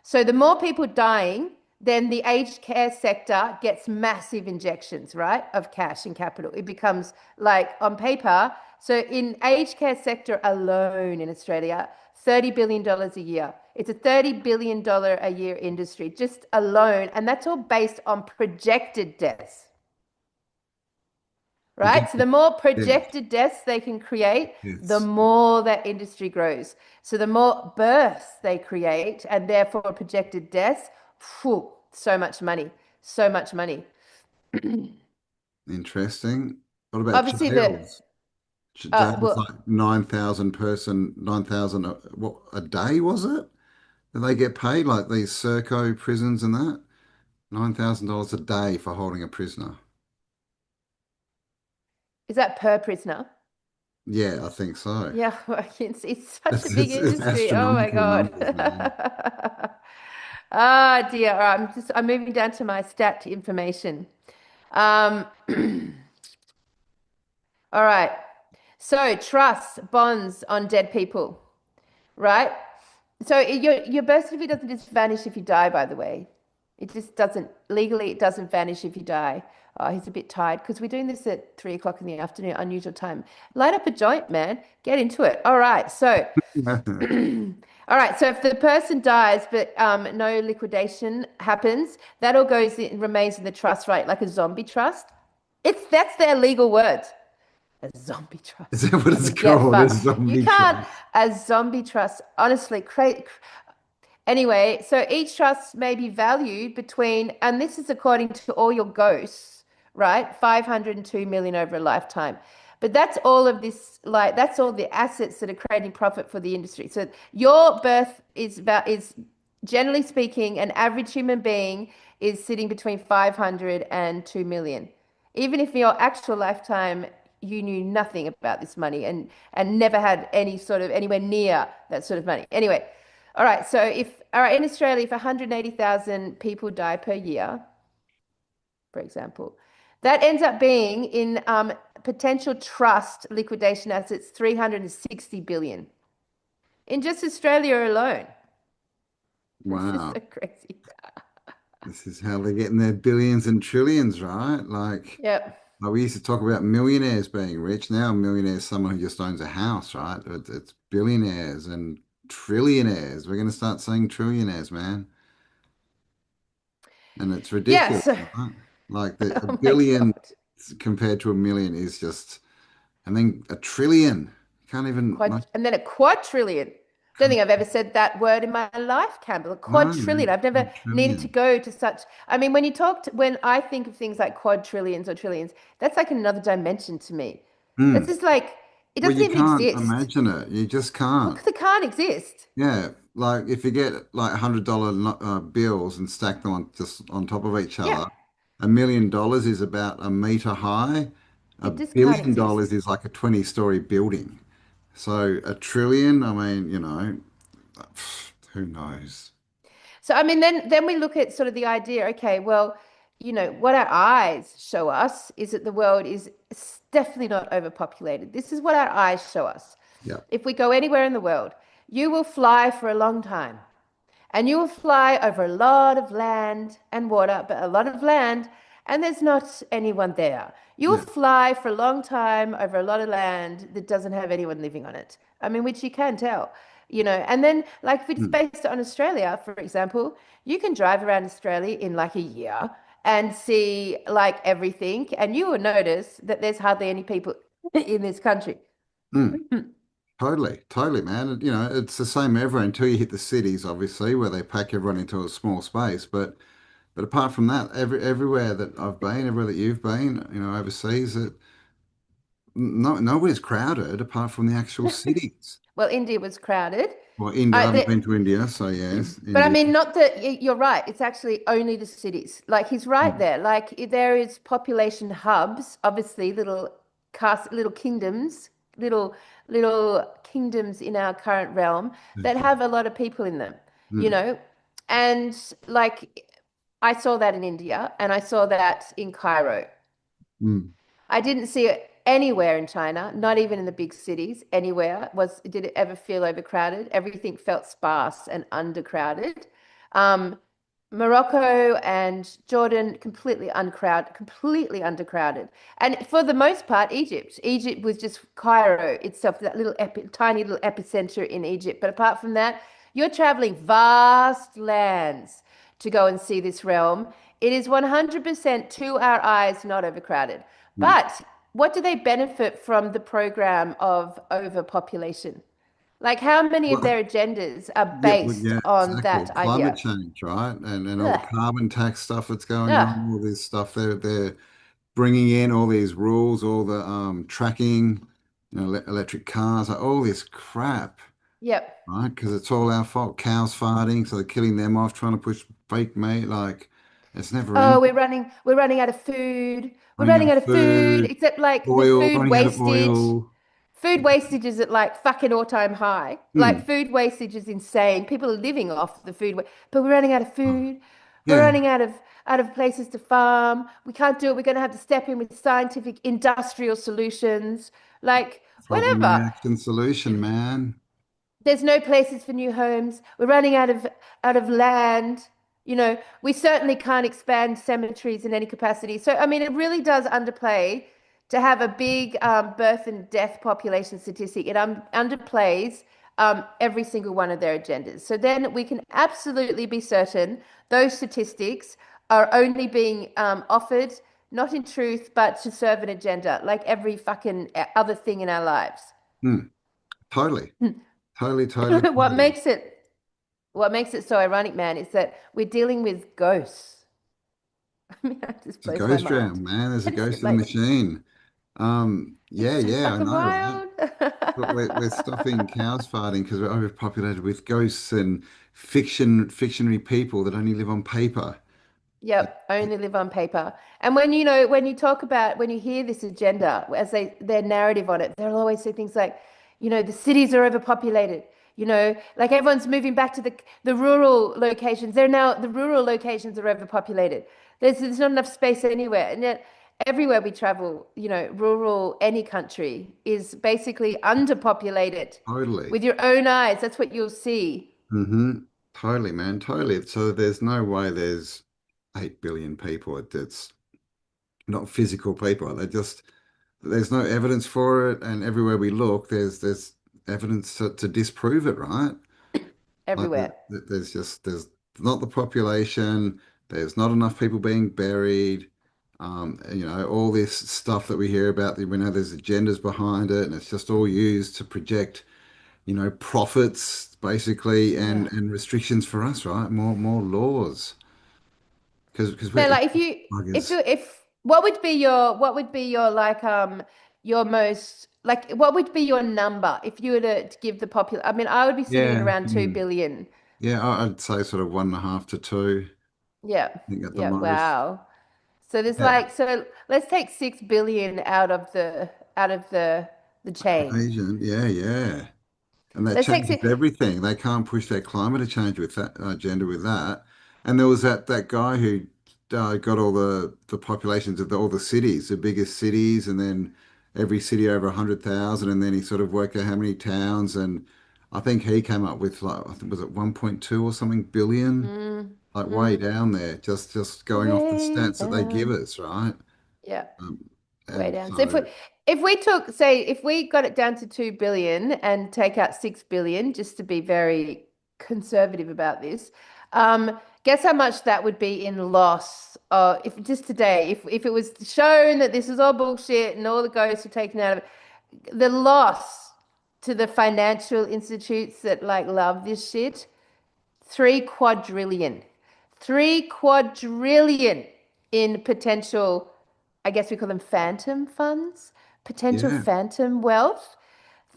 So the more people dying, then the aged care sector gets massive injections, right, of cash and capital. It becomes like on paper. So in aged care sector alone in Australia, $30 billion a year. It's a $30 billion a year industry just alone, and that's all based on projected deaths. Right? So Projected the more death. projected deaths they can create, the Yes. more that industry grows. So the more births they create and therefore projected deaths, phew, so much money, so much money. Interesting. What about Obviously, jails? Jails well, like 9,000 person, 9,000, what, a day was it? Do they get paid like these Serco prisons and that? $9,000 a day for holding a prisoner. is that per prisoner? Yeah, I think so. Yeah, it's such a It's, big it's, it's industry. Oh my astronomical God. numbers, man. Ah, dear. All right, I'm moving down to my stat information. Um, all right. So trust bonds on dead people, right? So your birth certificate doesn't just vanish if you die, by the way. It just doesn't legally. It doesn't vanish if you die. Oh, he's a bit tired because we're doing this at 3 o'clock in the afternoon, unusual time. Light up a joint, man. Get into it. All right. So, all right. So if the person dies, but no liquidation happens, that all goes in, remains in the trust, right? Like a zombie trust. That's their legal word. A zombie Is trust. that what I it's mean, get called? A fucked. You zombie can't. trust? A zombie trust, honestly, anyway, so each trust may be valued between, and this is according to all your ghosts, right? 502 million over a lifetime. But that's all of this, like that's all the assets that are creating profit for the industry. So your birth is generally speaking, an average human being is sitting between 500 and 2 million. Even if in your actual lifetime you knew nothing about this money and never had any sort of anywhere near that sort of money. Anyway, all right. So if all right in Australia, if 180,000 people die per year, for example, That ends up being in potential trust liquidation assets, 360 billion in just Australia alone. This is so Wow. crazy. This is how they're getting their billions and trillions, right? Yep. Like we used to talk about millionaires being rich. Now, a millionaire is someone who just owns a house, right? It's billionaires and trillionaires. We're going to start saying trillionaires, man. And it's ridiculous, Yes. right? Like a Oh my billion God. compared to a million is just, and then a trillion. You can't even, like, And then a quadrillion. Don't can't, think I've ever said that word in my life, Campbell. A no, quadrillion. man, I've never needed to quadrillion. go to such. I mean, when I think of things like quadrillions or trillions, that's like another dimension to me. That's Mm. just like it Well, doesn't you even can't exist. imagine it. You just Well, can't. because it can't exist. Yeah, like if you get like $100 bills and stack them on just on top of each Yeah, other, $1 million is about a meter high. A it just can't billion dollars exist. is like a 20-story building. So a trillion, I mean, who knows? So I mean, then we look at sort of the idea. Okay, well, what our eyes show us is that the world is definitely not overpopulated. This is what our eyes show us. Yeah. If we go anywhere in the world, you will fly for a long time. And you will fly over a lot of land and water, but a lot of land, and there's not anyone there. You will Yeah. fly for a long time over a lot of land that doesn't have anyone living on it. I mean, which you can tell, And then, like, if we just Mm. based it on Australia, for example, you can drive around Australia in like a year and see like everything, and you will notice that there's hardly any people in this country. Mm. Totally, totally, man. It's the same everywhere until you hit the cities, obviously, where they pack everyone into a small space. But apart from that, everywhere that I've been, everywhere that you've been, overseas, nobody's crowded apart from the actual cities. Well, India was crowded. Well, India, I I, haven't the, been to India, so yes, But I India. mean, not that you're right. It's actually only the cities. Like he's right Mm. there. Like there is population hubs, obviously little kingdoms, little kingdoms in our current realm that Okay. have a lot of people in them, you Mm. know. And like I saw that in India and I saw that in Cairo. Mm. I didn't see it anywhere in China, not even in the big cities, anywhere. Did it ever feel overcrowded? Everything felt sparse and undercrowded. Um, Morocco and Jordan completely undercrowded. And for the most part, Egypt. Egypt was just Cairo itself, that tiny little epicenter in Egypt. But apart from that, you're traveling vast lands to go and see this realm. It is 100% to our eyes not overcrowded. Mm. But what do they benefit from the program of overpopulation? Like, how many of Well, their agendas are yeah, well, based yeah, on exactly. that Climate idea? change, right? And all the Ugh, carbon tax stuff that's going ugh, on, all this stuff they're bringing in, all these rules, all the tracking, electric cars, like all this crap. yep. Right? Because it's all our fault. Cows farting, so they're killing them off, trying to push fake meat. Like it's never Oh, ending. we're running out of food. We're Running out running of out of food, food, except like the oil, food running out of wastage. oil. Food wastage is at like fucking all-time high. Hmm. Like food wastage is insane. People are living off the food, but we're running out of Oh, food. We're yeah, running out of places to farm. We can't do it. We're going to have to step in with scientific industrial solutions. Like problem, whatever. reaction, solution, man. There's no places for new homes. We're running out of land. We certainly can't expand cemeteries in any capacity. So, I mean, it really does underplay to have a big birth and death population statistic. It underplays every single one of their agendas. So then we can absolutely be certain those statistics are only being offered, not in truth, but to serve an agenda, like every fucking other thing in our lives. Hmm. Totally, totally, totally, What totally. makes it what makes it so ironic, man, is that we're dealing with ghosts. I mean, that just It's a blows my ghost mind. round, man. There's a That is ghost in the like machine. it's Yeah, so yeah, I fucking know, right? wild. But we're stopping cows farting because we're overpopulated with ghosts and fictionary people that only live on paper. Yep, only live on paper. And when you hear this agenda as their narrative on it, they'll always say things like, the cities are overpopulated. Like everyone's moving back to the rural locations. The rural locations are overpopulated. There's not enough space anywhere. And yet, everywhere we travel, rural, any country is basically underpopulated Totally. with your own eyes. That's what you'll see. Hmm. Totally, man. Totally. So there's no way there's 8 billion people. It's not physical people. There's no evidence for it. And everywhere we look, there's evidence to disprove it, right? Like Everywhere. there's not the population, there's not enough people being buried. All this stuff that we hear about, we know there's agendas behind it, and it's just all used to project, profits basically Yeah. and restrictions for us, right? More laws. Because Man, we're like if buggers. you if what would be your like your most like what would be your number if you were to give the popular I mean I would be sitting at Yeah. around 2 billion. Yeah, I'd say sort of 1.5 to 2, Yeah. I think at the Yeah. most. Wow. So there's Yeah. like so let's take 6 billion out of the chain. Asian, yeah, yeah. And that Let's take changes six. everything. They can't push their climate change with that agenda with that. And there was that guy who got all the populations of all the cities, the biggest cities, and then every city over 100,000, and then he sort of worked out how many towns, and I think he came up with like I think was it 1.2 or something billion, Mm, like way mm, down there, just going off the way stats that they give down. us, right? Yeah. Um, Way and down. So if we so, if we took, say, if we got it down to 2 billion and take out 6 billion, just to be very conservative about this, guess how much that would be in loss? If just today, if it was shown that this is all bullshit and all the ghosts were taken out of it, the loss to the financial institutes that like love this shit, 3 quadrillion. 3 quadrillion in potential, I guess we call them phantom funds, potential yeah, phantom wealth.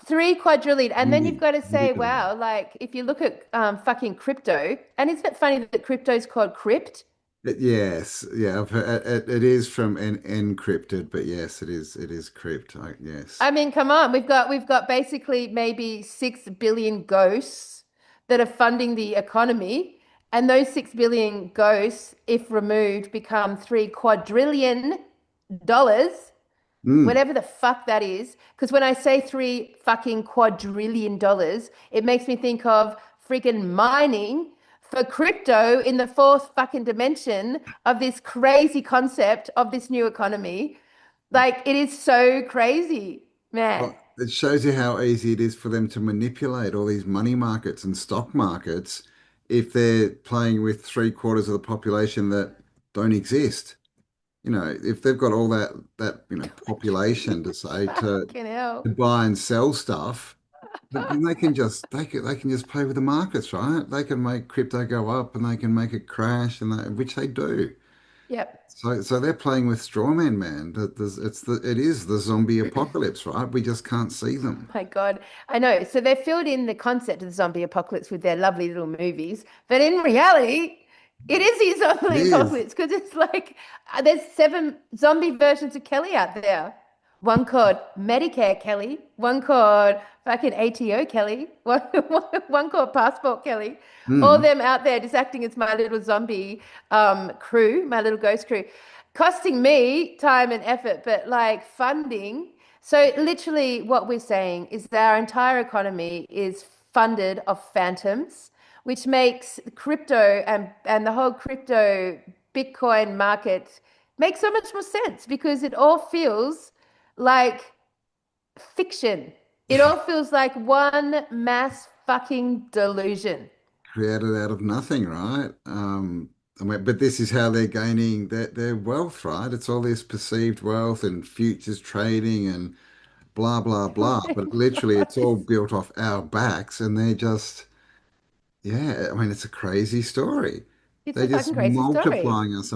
3 quadrillion. And then you've zombie, got to zombie say, dollar. wow, like if you look at fucking crypto, and isn't it funny that crypto's called crypt? Yes, yeah, it is from encrypted, but yes, it is crypt. Yes. I mean, come on, we've got basically maybe 6 billion ghosts that are funding the economy, and those 6 billion ghosts, if removed, become 3 quadrillion dollars, Mm. whatever the fuck that is. Because when I say 3 fucking quadrillion dollars, it makes me think of freaking mining for crypto in the fourth fucking dimension of this crazy concept of this new economy. Like it is so crazy, man. Well, it shows you how easy it is for them to manipulate all these money markets and stock markets if they're playing with three-quarters of the population that don't exist. If they've got all that population to say Fucking to hell. buy and sell stuff, then they can just play with the markets, right? They can make crypto go up and they can make it crash, which they do. Yep. So they're playing with strawman, man. It is the zombie apocalypse, right? We just can't see them. My God. I know. So they filled in the concept of the zombie apocalypse with their lovely little movies. But in reality, it is the It zombie is. apocalypse because it's like there's 7 zombie versions of Kelly out there. One called Medicare Kelly, one called fucking ATO Kelly, one called Passport Kelly. All Mm. them out there just acting as my little zombie crew, my little ghost crew, costing me time and effort, but like funding. So literally what we're saying is that our entire economy is funded of phantoms, which makes crypto and the whole crypto Bitcoin market makes so much more sense because it all feels like fiction. It all feels like one mass fucking delusion. Created out of nothing, right? But this is how they're gaining their wealth, right? It's all this perceived wealth and futures trading and blah, blah, Oh blah. my But literally, God. it's all built off our backs, and they're just, yeah, I mean, it's a crazy story. It's They're a just fucking crazy story.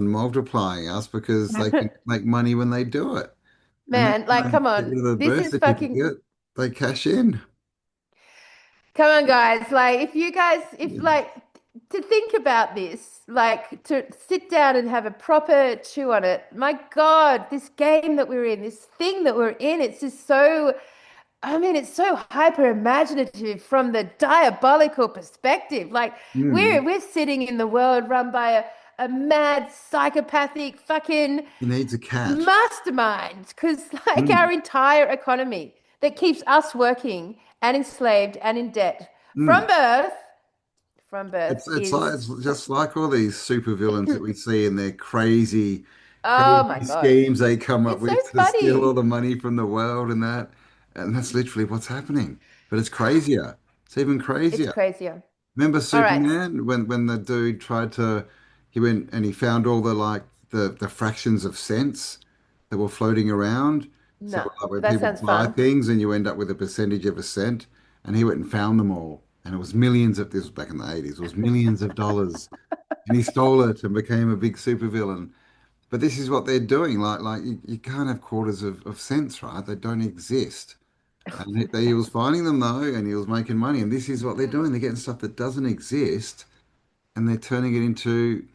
multiplying us because they can make money when they do it. And then Man, when like, they come get on. rid of the This birth is fucking certificate, they cash in. Come on, guys. Like, if you guys, if Yeah. like, to think about this, like, to sit down and have a proper chew on it. My God, this game that we're in, this thing that we're in, it's just so, I mean, it's so hyper imaginative from the diabolical perspective. Like, we're Mm. we're sitting in the world run by a mad psychopathic fucking He needs a cat. mastermind because like Mm, our entire economy that keeps us working and enslaved and in debt mm. from It's birth it's like is it's just like all these supervillains that we see in their crazy, oh my crazy God. schemes they come up It's so with to steal all funny. the money from the world and that. And that's literally what's happening. But it's crazier. It's even It's crazier. crazier. Remember All right. Superman when the dude tried to he went and he found all the like the fractions of cents that were floating around. So No, like when but that people sounds buy fun. things and you end up with a percentage of a cent, and he went and found them all. And it was millions of this was back in the 80s, it was millions of dollars. And he stole it and became a big supervillain. But this is what they're doing. Like you can't have quarters of cents, right? They don't exist. And he was finding them though, and he was making money. And this is what they're doing. They're getting stuff that doesn't exist, and they're turning it into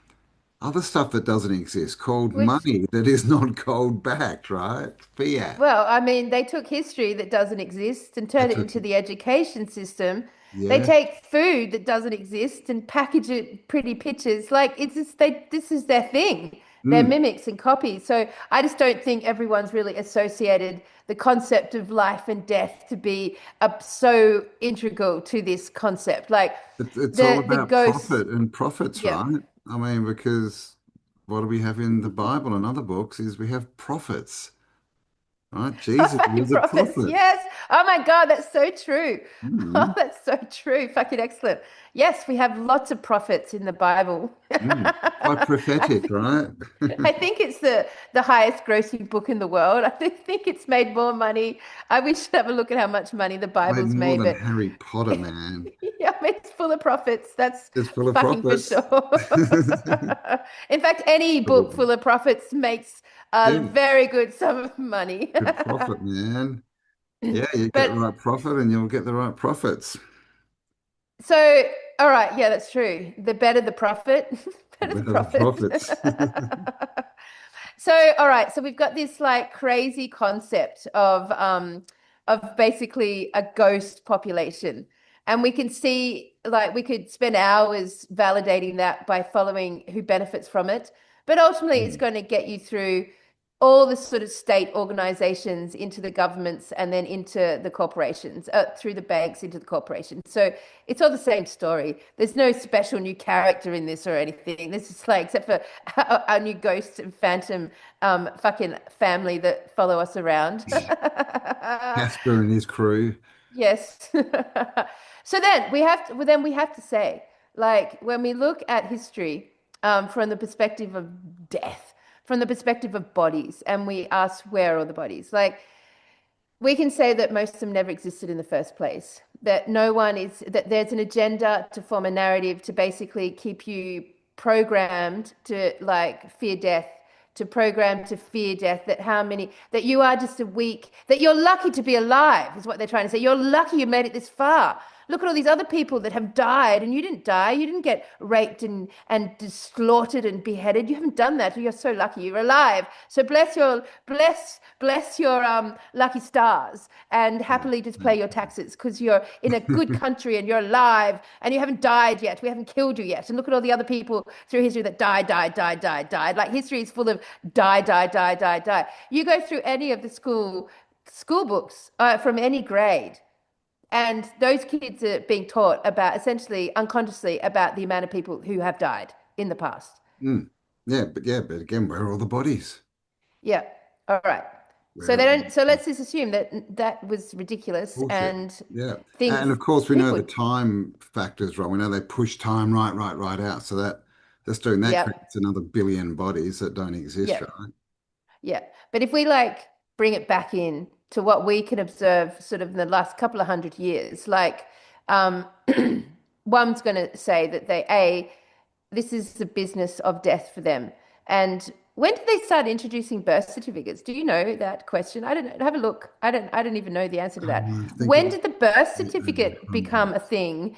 other stuff that doesn't exist, called Which money that is not gold backed, right? Fiat. Well, I mean, they took history that doesn't exist and They turned it took into it. the education system. They Yeah. take food that doesn't exist and package it pretty pictures. Like it's just this is their thing. They're Mm. mimics and copies. So I just don't think everyone's really associated the concept of life and death to be so integral to this concept. Like It's all the about ghosts. profit and profits, Yeah. right? I mean, because what do we have in the Bible and other books is we have prophets, right? Jesus Fucking was a prophets. prophet. Yes. Oh my God, that's so true. Oh, Mm. that's so true. Fucking excellent. Yes, we have lots of prophets in the Bible. Mm. Quite I prophetic, think, right? I think it's the highest grossing book in the world. think it's made more money. We should have a look at how much money the Made Bible's more made, than but Harry Potter, man. yeah, I mean, it's full of prophets. That's It's full of fucking for prophets. sure. In fact, any book full of prophets makes a Yeah, very good sum of money. good profit, man. Yeah, you get the But right profit and you'll get the right profits. so, all right, yeah, that's true. The better the profit, The better the better the profit. profits. So, all right, so we've got this like crazy concept of basically a ghost population. And we can see like we could spend hours validating that by following who benefits from it. But ultimately it's Mm. going to get you through all the sort of state organizations into the governments and then into the corporations, through the banks into the corporations. So it's all the same story. There's no special new character in this or anything. This is like, except for our new ghost and phantom fucking family that follow us around. Casper and his crew. Yes. So then we have to say, like, when we look at history from the perspective of death, from the perspective of bodies, and we ask where are all the bodies, like we can say that most of them never existed in the first place. That no one is, that there's an agenda to form a narrative to basically keep you programmed to like fear death, to program to fear death, that you are just a weak, that you're lucky to be alive, is what they're trying to say. You're lucky you made it this far. Look at all these other people that have died, and you didn't die. You didn't get raped and slaughtered and beheaded. You haven't done that. You're so lucky. You're alive. So bless your lucky stars and Mm. happily just pay Mm. your taxes because you're in a good country and you're alive and you haven't died yet. We haven't killed you yet. And look at all the other people through history that died. Like history is full of die. You go through any of the school books from any grade. And those kids are being taught about essentially unconsciously about the amount of people who have died in the past. Mm. Yeah, but again, where are all the bodies? Yeah. All right. So Where they are don't. So let's just assume that that was ridiculous bullshit? and Yeah. And things of course we know the people. time factor's wrong. We know they push time right out. So that just doing that Yep. creates another billion bodies that don't exist, Yep. right? Yeah. But if we like bring it back in to what we can observe sort of in the last couple of hundred years, like um, one's going to say that this is the business of death for them. And when did they start introducing birth certificates? Do you know that question? I don't know. Have a look. I don't even know the answer to that. I think it When was did the birth the early certificate become a 100s. thing?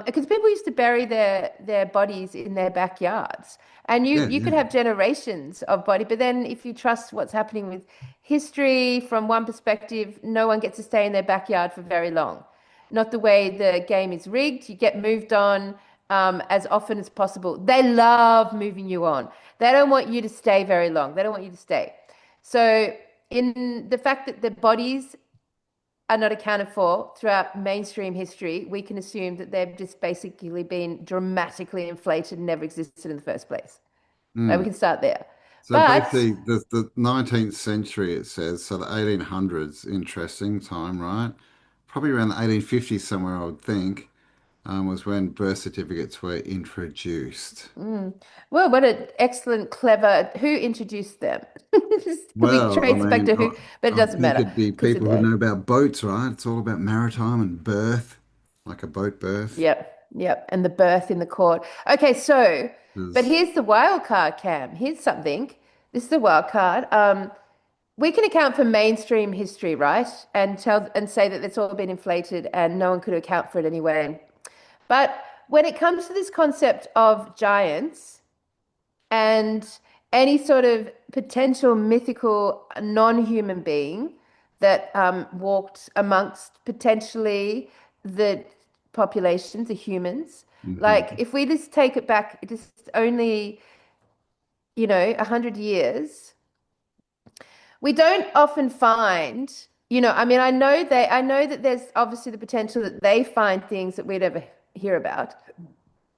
Because people used to bury their bodies in their backyards. And you Yeah, you could yeah. have generations of body, but then if you trust what's happening with history from one perspective, no one gets to stay in their backyard for very long. Not the way the game is rigged. You get moved on, as often as possible. They love moving you on. They don't want you to stay very long. They don't want you to stay. So, in the fact that the bodies are not accounted for throughout mainstream history, we can assume that they've just basically been dramatically inflated and never existed in the first place. Right, we Mm. can start there. So But basically, the 19th century, it says, so the 1800s, interesting time, right? Probably around the 1850s somewhere, I would think, was when birth certificates were introduced. well, what an excellent, clever. Who introduced them? Can we Well, I trace back mean, to who? But it I doesn't think matter it'd be because of people who the. know about boats, right? It's all about maritime and birth, like a boat birth. Yep, yep, and the birth in the court. Okay, so, but There's, here's the wild card, Cam. Here's something. This is the wild card. We can account for mainstream history, right? And tell and say that it's all been inflated and no one could account for it anyway. But when it comes to this concept of giants and any sort of potential mythical non-human being that walked amongst potentially the populations, the humans, like Mhm. if we just take it back, just only, 100 years, we don't often find, I mean, I know that there's obviously the potential that they find things that we'd ever hear about,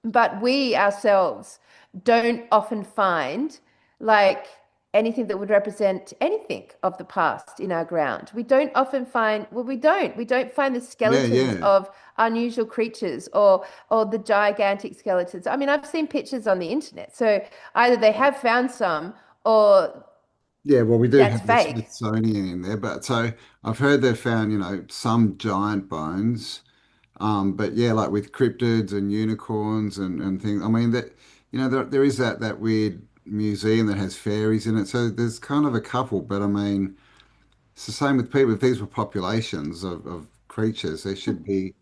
but we ourselves don't often find like anything that would represent anything of the past in our ground. We don't often find, well, we don't find the Yeah, skeletons yeah. of unusual creatures or the gigantic skeletons. I mean, I've seen pictures on the internet, so either they have found some or Yeah, well, we do that's have the fake. Smithsonian in there, but so I've heard they've found, some giant bones. But yeah, like with cryptids and unicorns and things. I mean that, there is that weird museum that has fairies in it. So there's kind of a couple, but I mean, it's the same with people. If these were populations of creatures, there should be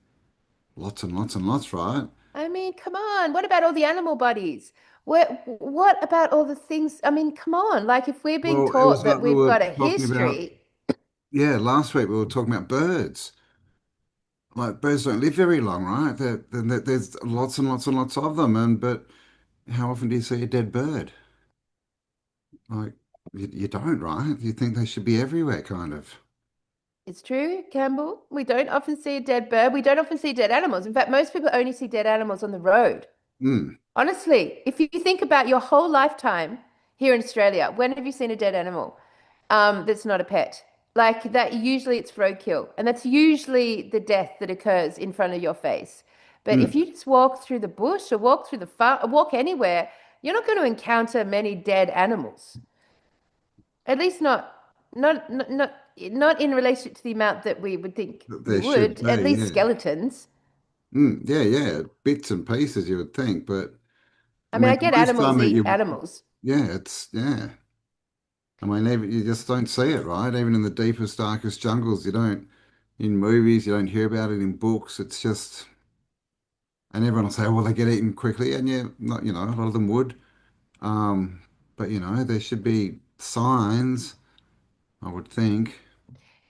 lots and lots and lots, right? I mean, come on. What about all the animal bodies? What about all the things? I mean, come on. Like if we're being Well, it taught was that like we we've were got a talking about, history, yeah, last week we were talking about birds. Like birds don't live very long, right? There's lots and lots and lots of them, but how often do you see a dead bird? Like you don't, right? You think they should be everywhere, kind of. it's true, Campbell. We don't often see a dead bird. We don't often see dead animals. In fact, most people only see dead animals on the road. Mm. Honestly, if you think about your whole lifetime here in Australia, when have you seen a dead animal that's not a pet? Like that, usually it's roadkill, and that's usually the death that occurs in front of your face. But if Mm. you just walk through the bush or walk through the farm, or walk anywhere, you're not going to encounter many dead animals. At least not in relation to the amount that we would think we There should would. At be, least yeah. skeletons. Yeah, yeah. Bits and pieces you would think, but I I mean, mean, I the get most time animals that eat you, animals. yeah, yeah. I mean, even, you just don't see it, right? Even in the deepest, darkest jungles, you don't, in movies, you don't hear about it in books. It's just, and everyone will say, oh, well, they get eaten quickly. And yeah, not, a lot of them would. Um, but, there should be signs, I would think.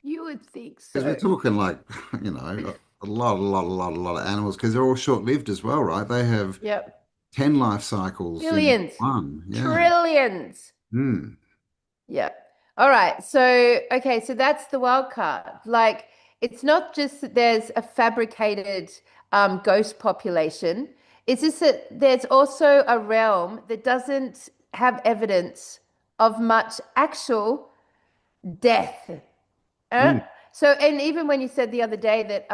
You would think Because we're so. talking like, a lot of animals, because they're all short-lived as well, right? They have Yep. 10 life cycles in Billions, one. Yeah. trillions. Hmm. Yeah. All right. So, okay. So that's the wild card. Like, it's not just that there's a fabricated ghost population. It's just that there's also a realm that doesn't have evidence of much actual death. Uh, Hmm. so, and even when you said the other day that,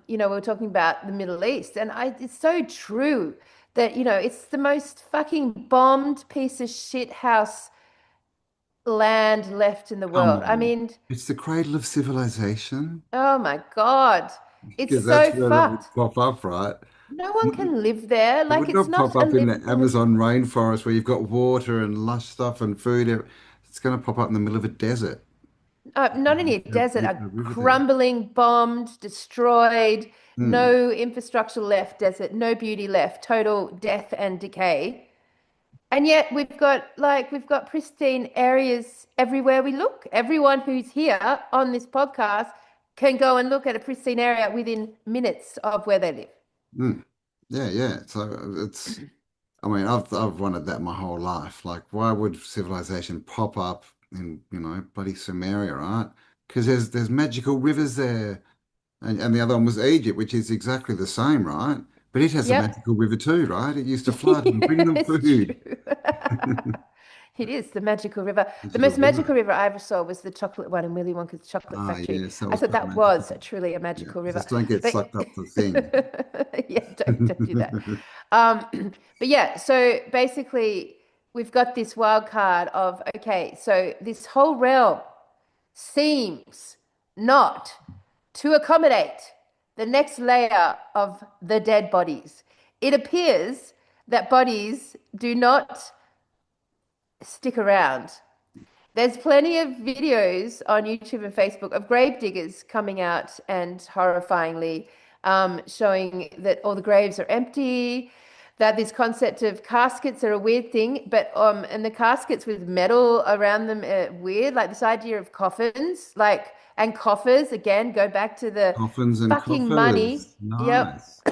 we were talking about the Middle East, and it's so true that, it's the most fucking bombed piece of shit house land left in the Come world. I on. mean, It's the cradle of civilization, oh my God. It's because that's so where it would fucked. pop up, right? No one It can live there. Like, would it's not not pop a up in the livable. Amazon rainforest where you've got water and lush stuff and food. It's going to pop up in the middle of a desert. Not only a You have desert, a a river there. crumbling, bombed, destroyed, Hmm. no infrastructure left, desert, no beauty left, total death and decay. And yet we've got pristine areas everywhere we look. Everyone who's here on this podcast can go and look at a pristine area within minutes of where they live. Hmm. Yeah, yeah. So it's, I mean, I've wanted that my whole life. Like, why would civilization pop up in, bloody Sumeria, right? Because there's magical rivers there. And the other one was Egypt, which is exactly the same, right? But it has a Yep. magical river too, right? It used to flood and bring Yeah, them it's food. true. It is the magical river. The Magical most river. magical river I ever saw was the chocolate one in Willy Wonka's chocolate Ah, factory. yes, that I was thought quite that magical. was truly a Yeah, magical river. just don't get But sucked up the thing. yeah, don't do that. Um, but yeah, so basically we've got this wild card of okay, so this whole realm seems not to accommodate the next layer of the dead bodies. It appears that bodies do not stick around. There's plenty of videos on YouTube and Facebook of grave diggers coming out and horrifyingly showing that all the graves are empty, that this concept of caskets are a weird thing, but and the caskets with metal around them are weird, like this idea of coffins, like and coffers again, go back to the Coffins and fucking money. coffers. Yep, Nice.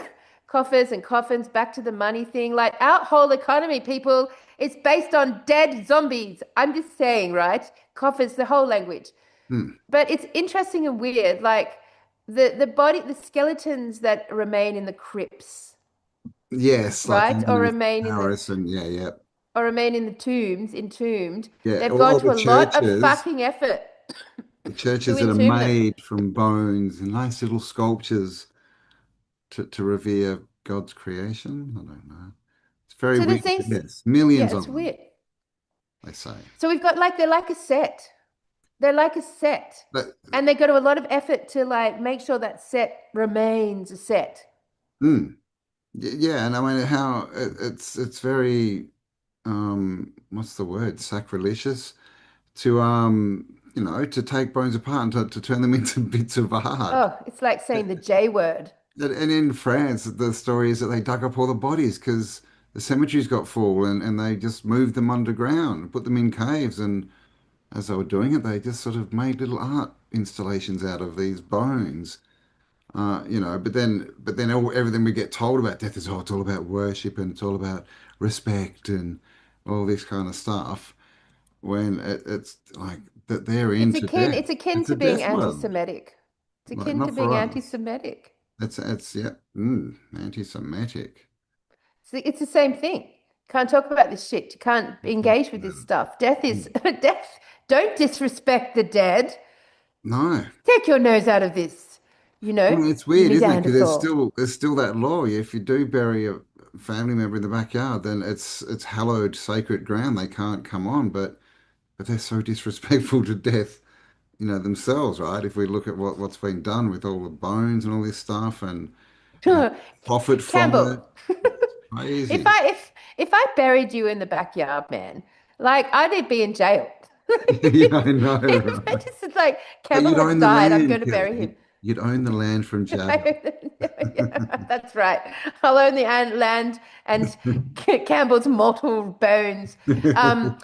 coffers and coffins, back to the money thing. Like our whole economy, people, it's based on dead zombies. I'm just saying, right? Coffers, the whole language. Hmm. But it's interesting and weird. Like the body, the skeletons that remain in the crypts, Yes, like right? Or underneath remain in the Paris and yeah, yeah. tombs, entombed. Yeah, They've gone all to the a lot of churches, fucking effort the to churches that are entomb them. made from bones and nice little sculptures to revere God's creation. I don't know. It's very So there's weird, things, yes. Millions yeah, of it's them, weird. they say. So we've got like they're like a set. They're like a set. But And they go to a lot of effort to like make sure that set remains a set. mm, yeah, and I mean how it's very what's the word? Sacrilegious to to take bones apart and to turn them into bits of art. Oh, it's like saying the J word. And in France, the story is that they dug up all the bodies because the cemeteries got full and they just moved them underground, put them in caves. And as they were doing it, they just sort of made little art installations out of these bones. But then everything we get told about death is, oh, it's all about worship and it's all about respect and all this kind of stuff. When it's like that they're into death. It's akin It's a to being death world. anti-Semitic. It's Like akin to not being for us. anti-Semitic. It's yeah, anti-Semitic. It's the same thing. Can't talk about this shit. You can't Can't talk engage with about this it. stuff. Death is Mm. death. Don't disrespect the dead. No. Take your nose out of this, Well, it's weird, isn't it? Because Neanderthal. there's still that law. If you do bury a family member in the backyard, then it's hallowed, sacred ground. They can't come on. But they're so disrespectful to death, themselves, right? If we look at what's been done with all the bones and all this stuff and how profit from Campbell, it, if crazy. I buried you in the backyard, man, like I'd be in jail. Yeah, I know, If I right? just like But Campbell you'd has own the died, I'm going land, to Kelly. bury him. You'd own the land from jail. Yeah, that's right. I'll own the land and Campbell's mortal bones. Um,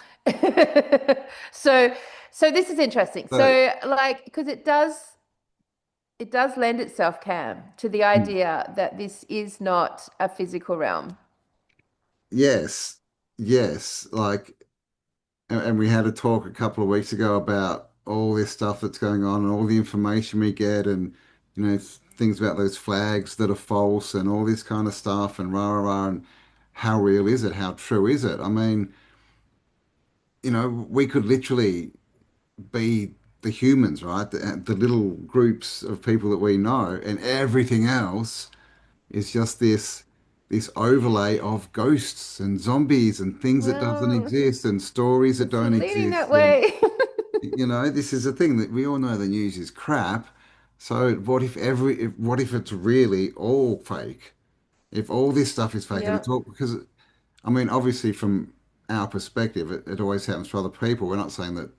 so this is interesting. So, So like because it does lend itself, Cam, to the mm, idea that this is not a physical realm. yes, yes. Like, and we had a talk a couple of weeks ago about all this stuff that's going on and all the information we get and, things about those flags that are false and all this kind of stuff and rah, rah, rah. And how real is it? How true is it? I mean, we could literally be the humans, right? The little groups of people that we know, and everything else is just this overlay of ghosts and zombies and things that doesn't Well, exist and stories that it's don't leading that exist. And way. this is a thing that we all know the news is crap. So what if it's really all fake? If all this stuff is fake and Yeah, it's all because I mean, obviously, from our perspective, it always happens to other people. We're not saying that,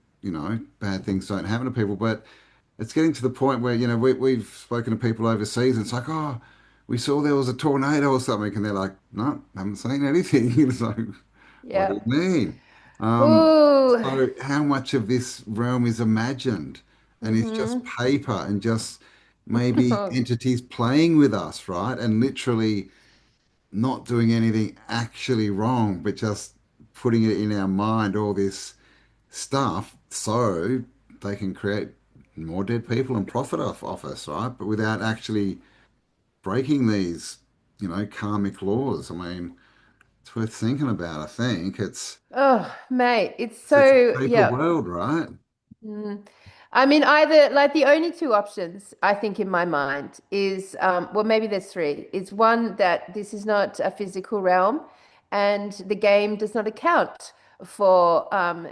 bad things don't happen to people, but it's getting to the point where, we've spoken to people overseas and it's like, oh, we saw there was a tornado or something. And they're like, no, haven't seen anything. It's like, what do yeah. you mean? Ooh. So how much of this realm is imagined and is just Mm-hmm. paper and just maybe entities playing with us, right? And literally, not doing anything actually wrong, but just putting it in our mind, all this stuff, so they can create more dead people and profit off us, right? But without actually breaking these, karmic laws. I mean, it's worth thinking about, I think. Oh, mate, it's It's a so, paper yeah. world, right? Mm. I mean, either like the only two options I think in my mind is, well, maybe there's three. Is one that this is not a physical realm and the game does not account for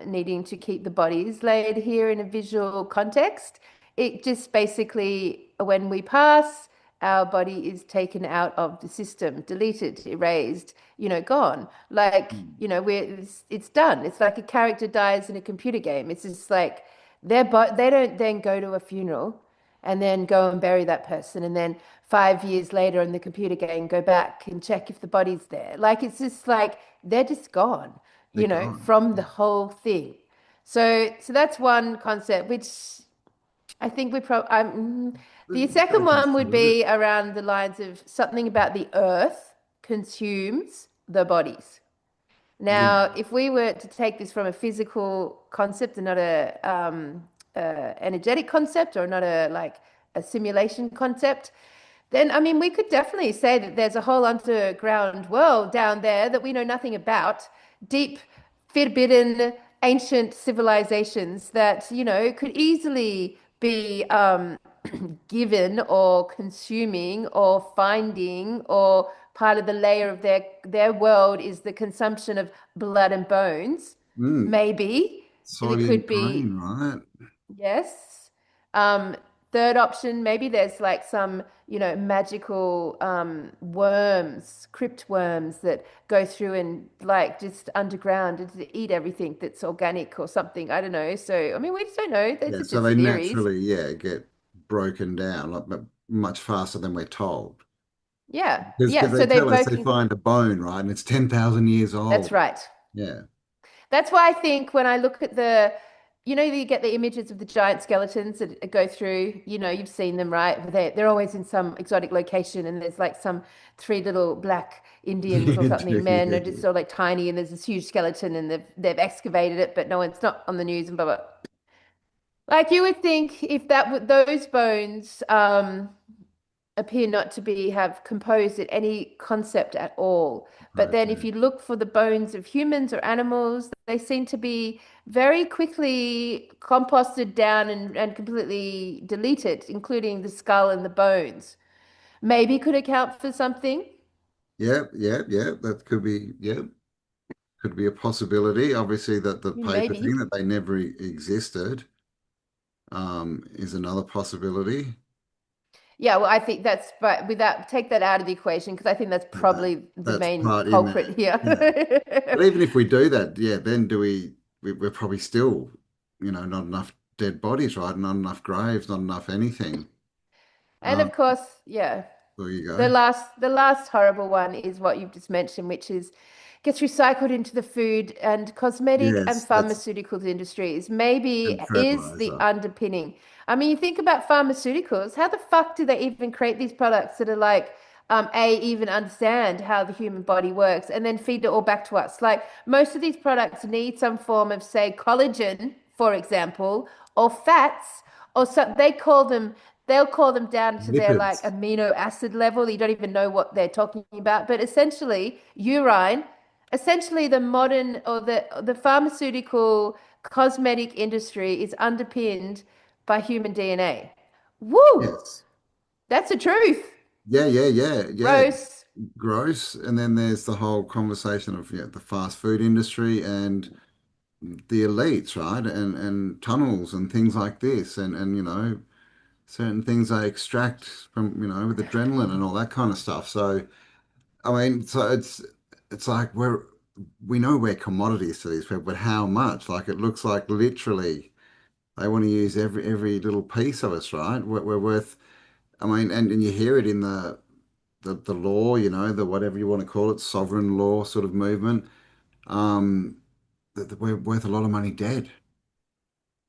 needing to keep the bodies laid here in a visual context. It just basically, when we pass, our body is taken out of the system, deleted, erased, gone. Like, Mm. it's done. It's like a character dies in a computer game. It's just like, but they don't then go to a funeral and then go and bury that person and then 5 years later in the computer game go back and check if the body's there. Like it's just like they're just gone, They're gone. from the whole thing. So that's one concept, which I think we probably the second one would Consider it. be around the lines of something about the earth consumes the bodies. Yeah. Now, if we were to take this from a physical concept and not energetic concept or not a simulation concept, then I mean we could definitely say that there's a whole underground world down there that we know nothing about, deep, forbidden, ancient civilizations that could easily be given or consuming or finding or part of the layer of their world is the consumption of blood and bones. Mm. Maybe it Sodium could brain, be right? yes. Um, Third option, maybe there's like some, magical worms, crypt worms that go through and like just underground and eat everything that's organic or something. I don't know. So, I mean, we just don't know. Those Yeah, are so just they theories. naturally, yeah, get broken down like but much faster than we're told. Yeah. Because Yeah. they So they're tell us they broken. find a bone, right? And it's 10,000 years That's old. right. Yeah. That's why I think when I look at you get the images of the giant skeletons that go through, you've seen them, right? They're always in some exotic location and there's like some three little black Indians or Yeah, something, men are just dude. sort of like tiny and there's this huge skeleton and they've excavated it, but no one's not on the news and blah blah. Like you would think if that would those bones appear not to be have composed at any concept at all. But Right. then if Yeah. you look for the bones of humans or animals, they seem to be very quickly composted down and completely deleted, including the skull and the bones. Maybe could account for something. Yeah, yeah, yeah. That could be, yeah, could be a possibility. Obviously, that the paper thing Maybe. that they never existed, is another possibility. Yeah, well, I think that's, but without take that out of the equation because I think that's Yeah, probably the that's main part in culprit there. here. Yeah. But even if we do that, yeah, then we're probably still, not enough dead bodies, right? Not enough graves, not enough anything. And Um, of course, yeah. there you The go. last the last horrible one is what you've just mentioned, which is gets recycled into the food and cosmetic and Yes, that's pharmaceuticals industries. Maybe and is the fertilizer. underpinning. I mean, you think about pharmaceuticals, how the fuck do they even create these products that are like even understand how the human body works and then feed it all back to us? Like most of these products need some form of, say, collagen, for example, or fats, or so they'll call them down to their like Lipids. amino acid level. You don't even know what they're talking about. But essentially, urine, essentially the modern or the pharmaceutical cosmetic industry is underpinned by human DNA. Woo! Yes. That's the truth. Yeah, yeah, yeah, yeah. Gross. Gross. And then there's the whole conversation of, yeah, the fast food industry and the elites, right? And tunnels and things like this and certain things they extract from, with adrenaline and all that kind of stuff. So I mean, so it's like we know we're commodities to these people, but how much? Like it looks like literally they want to use every little piece of us, right? We're worth. I mean, and you hear it in the law, the whatever you want to call it, sovereign law sort of movement. Um, that we're worth a lot of money dead.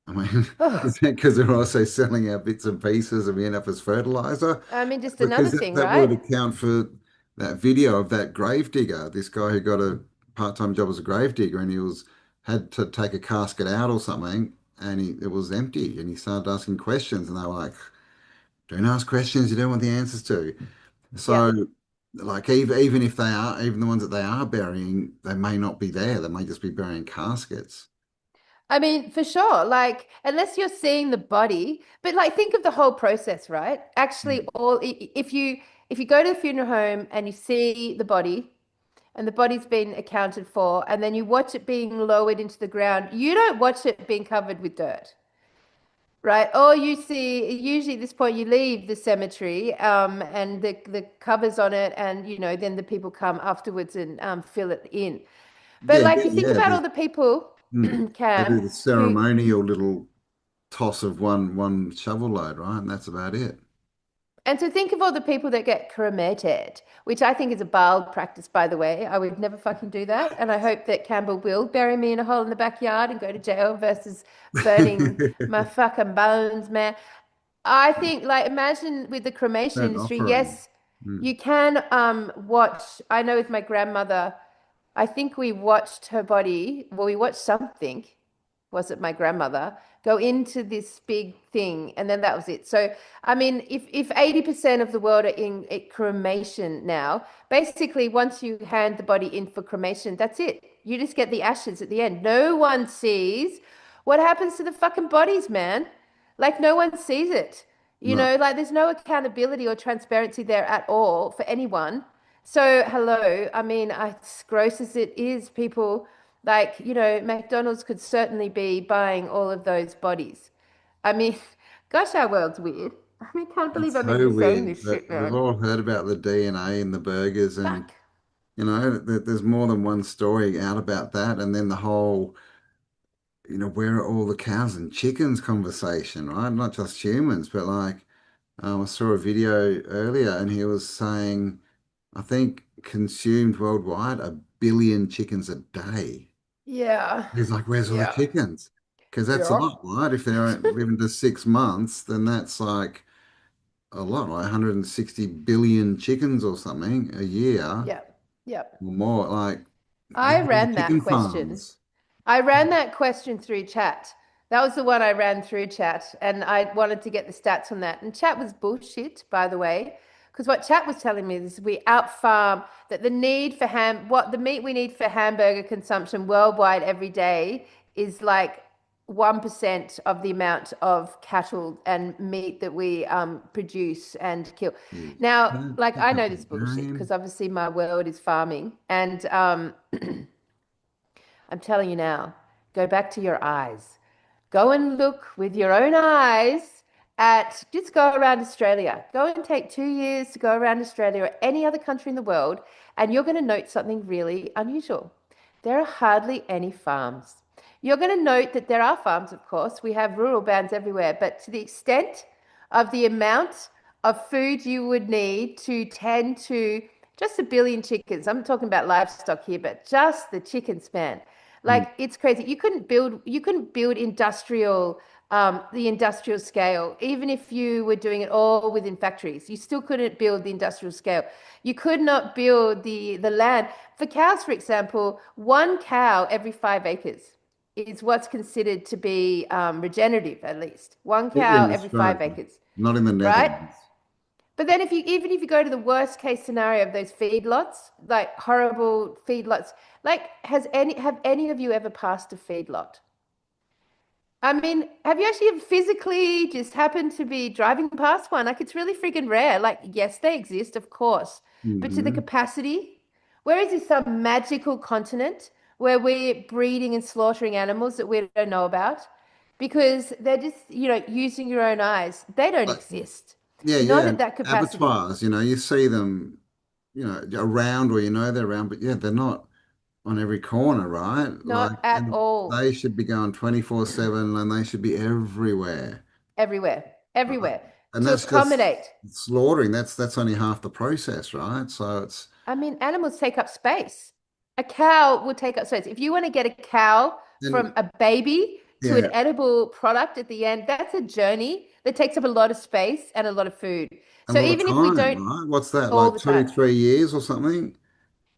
I mean, Oh, because they're also selling our bits and pieces and we end up as fertilizer. I mean, just Because another that, thing, that would right? account for. that video of that grave digger, this guy who got a part-time job as a grave digger, and he was had to take a casket out or something, and it was empty, and he started asking questions, and they were like, "Don't ask questions you don't want the answers to." Yep. So, like, even if they are, even the ones that they are burying, they may not be there. They may just be burying caskets. I mean, for sure. Like, unless you're seeing the body, but like, think of the whole process, right? Actually, Mm. if you go to the funeral home and you see the body, and the body's been accounted for, and then you watch it being lowered into the ground, you don't watch it being covered with dirt, right? Or you see, usually at this point, you leave the cemetery, and the covers on it, and then the people come afterwards and fill it in. But Yeah, like, yeah, you think yeah. about all the people, They do Cam, the who ceremonial little toss of one shovel load, right? And that's about it. And to think of all the people that get cremated, which I think is a bile practice, by the way. I would never fucking do that. And I hope that Campbell will bury me in a hole in the backyard and go to jail versus burning my fucking bones, man. I think, like, imagine with the cremation Burnt industry, offering. yes, Mm. you can watch. I know with my grandmother, I think we watched her body. Well, we watched something. Was it my grandmother? Go into this big thing, and then that was it. So, I mean, if 80% of the world are in cremation now, basically, once you hand the body in for cremation, that's it. You just get the ashes at the end. No one sees what happens to the fucking bodies, man. Like, no one sees it. No, Like, there's no accountability or transparency there at all for anyone. So, hello. I mean, as gross as it is, people like, McDonald's could certainly be buying all of those bodies. I mean, gosh, our world's weird. I mean, can't believe it's I'm even so saying weird this that shit, we've man. all heard about the DNA in the burgers, and Fuck. there's more than one story out about that, and then the whole, where are all the cows and chickens conversation, right? Not just humans, but like, I saw a video earlier, and he was saying, I think consumed worldwide 1 billion chickens a day. Yeah. He's like, where's all the Yeah. chickens? Because that's a Yeah. lot, right? If they're living to 6 months, then that's like a lot, like 160 billion chickens or something a year or Yeah. Yeah. more. Like, how I many ran that chicken question. farms? I ran that question through chat. That was the one I ran through chat, and I wanted to get the stats on that. And chat was bullshit, by the way, because what chat was telling me is we outfarm that the need for what the meat we need for hamburger consumption worldwide every day is like 1% of the amount of cattle and meat that we produce and kill. Jeez. Now, like, That's I a know this bullshit billion. because obviously my world is farming, and I'm telling you now, go back to your eyes. Go and look with your own eyes just go around Australia. Go and take 2 years to go around Australia or any other country in the world, and you're going to note something really unusual. There are hardly any farms. You're going to note that there are farms, of course. We have rural bands everywhere, but to the extent of the amount of food you would need to tend to just 1 billion chickens. I'm talking about livestock here, but just the chicken span. Mm. Like, it's crazy. You couldn't build the industrial scale, even if you were doing it all within factories. You still couldn't build the industrial scale. You could not build the land. For cows, for example, one cow every 5 acres is what's considered to be regenerative, at least. One cow In every five Australia, acres, not in the right? Netherlands. But then even if you go to the worst case scenario of those feedlots, like horrible feedlots, like have any of you ever passed a feedlot? I mean, have you actually physically just happened to be driving past one? Like, it's really freaking rare. Like, yes, they exist, of course, but to the Hmm. capacity, where is this some magical continent where we're breeding and slaughtering animals that we don't know about? Because they're just, using your own eyes. They don't Like, exist. yeah, Not yeah. at that capacity. Abattoirs, you see them, around, or they're around, but yeah, they're not on every corner, right? Like, Not at and all. they should be going 24/7, and they should be everywhere. Everywhere. Right? Everywhere. And To that's just accommodate. slaughtering. That's only half the process, right? So it's I mean, animals take up space. A cow will take up space. If you want to get a cow and from a baby to an Yeah. edible product at the end, that's a journey that takes up a lot of space and a lot of food. And a So lot of even if we time, don't right? What's that, all like the two, time, 3 years or something?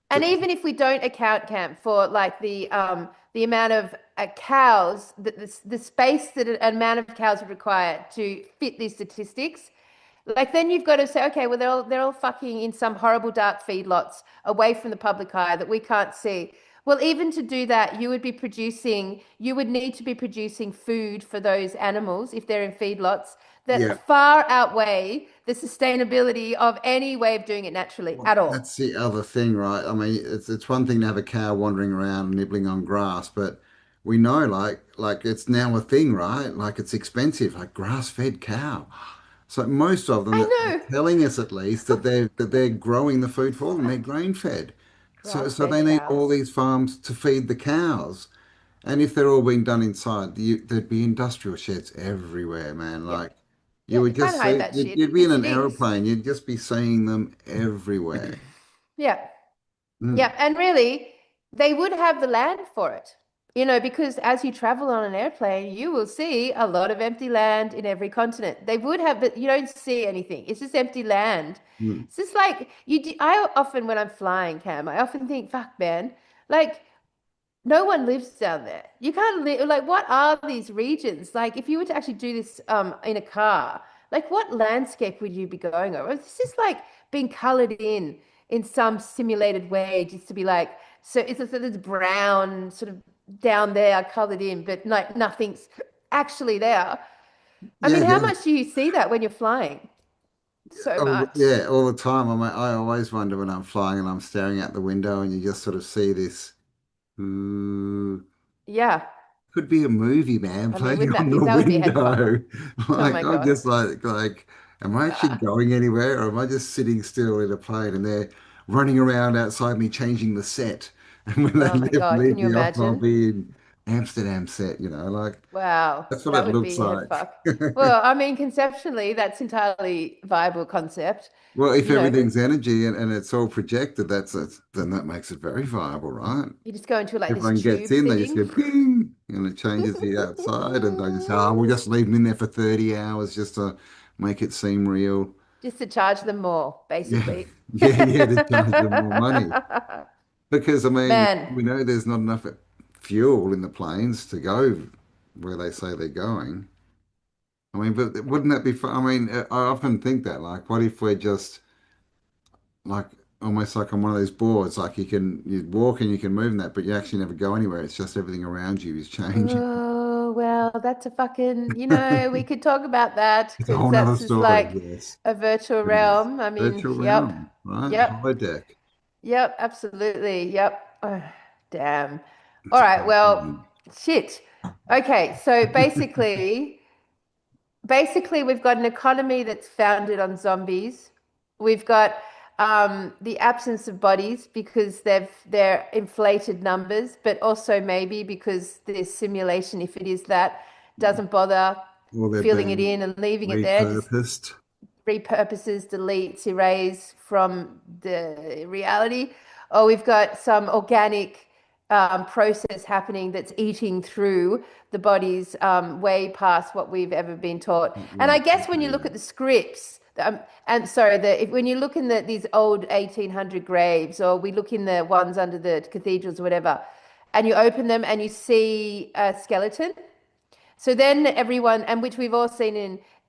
and To, even if we don't account, Camp, for like the amount of cows, the space that an amount of cows would require to fit these statistics, like then you've got to say, okay, well they're all fucking in some horrible dark feedlots away from the public eye that we can't see. Well, even to do that, you would need to be producing food for those animals if they're in feedlots yeah. that far outweigh the sustainability of any way of doing it naturally Well, at all. that's the other thing, right? I mean, it's one thing to have a cow wandering around nibbling on grass, but we know like it's now a thing, right? Like it's expensive, like grass-fed cow. So most of them I that they're know. telling us at least that they're growing the food for them. They're grain fed. So Grass-fed they need all cows. these farms to feed the cows. And if they're all being done inside, there'd be industrial sheds everywhere, man. Yeah. Like you Yeah, you would can't just hide see, that you'd shit be in in an cities. aeroplane, you'd just be seeing them everywhere. Yeah. Mm, Yeah. And really, they would have the land for it, because as you travel on an airplane, you will see a lot of empty land in every continent. They would have, but you don't see anything. It's just empty land. mm. It's just like I often, when I'm flying, Cam, I often think, fuck, man, like, no one lives down there. You can't live, like, what are these regions? Like, if you were to actually do this in a car, like what landscape would you be going over? It's just like being colored in some simulated way, just to be like, so it's a sort of brown sort of down there colored in, but like nothing's actually there. I Yeah, mean, how yeah. much do you see that when you're flying? So Oh, much. yeah, all the time. I always wonder when I'm flying and I'm staring out the window and you just sort of see this, ooh, Yeah. could be a movie, man, I mean, playing wouldn't on that be, the that would be a head fucker. window. Oh Like my I'm God. just like, am I actually Ah. going anywhere or am I just sitting still in a plane and they're running around outside me changing the set? And when they Oh my God. leave Can you me off, I'll imagine? be in Amsterdam set, like Wow, that's what that it would looks be head like. fuck. Well, I mean, conceptually, that's entirely viable concept. Well, if You know, everything's energy and it's all projected, then that makes it very viable, right? you just go into like this Everyone gets tube in, they just thing. go ping, and it changes the outside, and they just, we'll just leave them in there for 30 hours just to make it seem real. Just to charge them more, Yeah, basically. yeah, to charge them more money. Because, I mean, Man, we know there's not enough fuel in the planes to go where they say they're going. I mean, but wouldn't that be fun? I mean, I often think that, like, what if we're just like almost like on one of those boards, like you walk and you can move in that, but you actually never go anywhere. It's just everything around you is changing. oh, well, that's a fucking, we could talk about that It's a because whole nother that's just story, like yes. a virtual It is. realm. I mean, Virtual yep, realm, right? yep. Holodeck. Yep, absolutely. Yep. Oh, damn. All It's a right. great Well, thing. shit. Okay. So basically, we've got an economy that's founded on zombies. We've got the absence of bodies because they're inflated numbers, but also maybe because the simulation, if it is that, doesn't bother Or they're filling it being in and leaving it there. Just repurposed. repurposes, deletes, erase from the reality. Or we've got some organic process happening that's eating through the bodies way past what we've ever been taught. And I Right. guess when you look at the scripts, and sorry, when you look in these old 1800 graves, or we look in the ones under the cathedrals or whatever, and you open them and you see a skeleton, so then everyone, and which we've all seen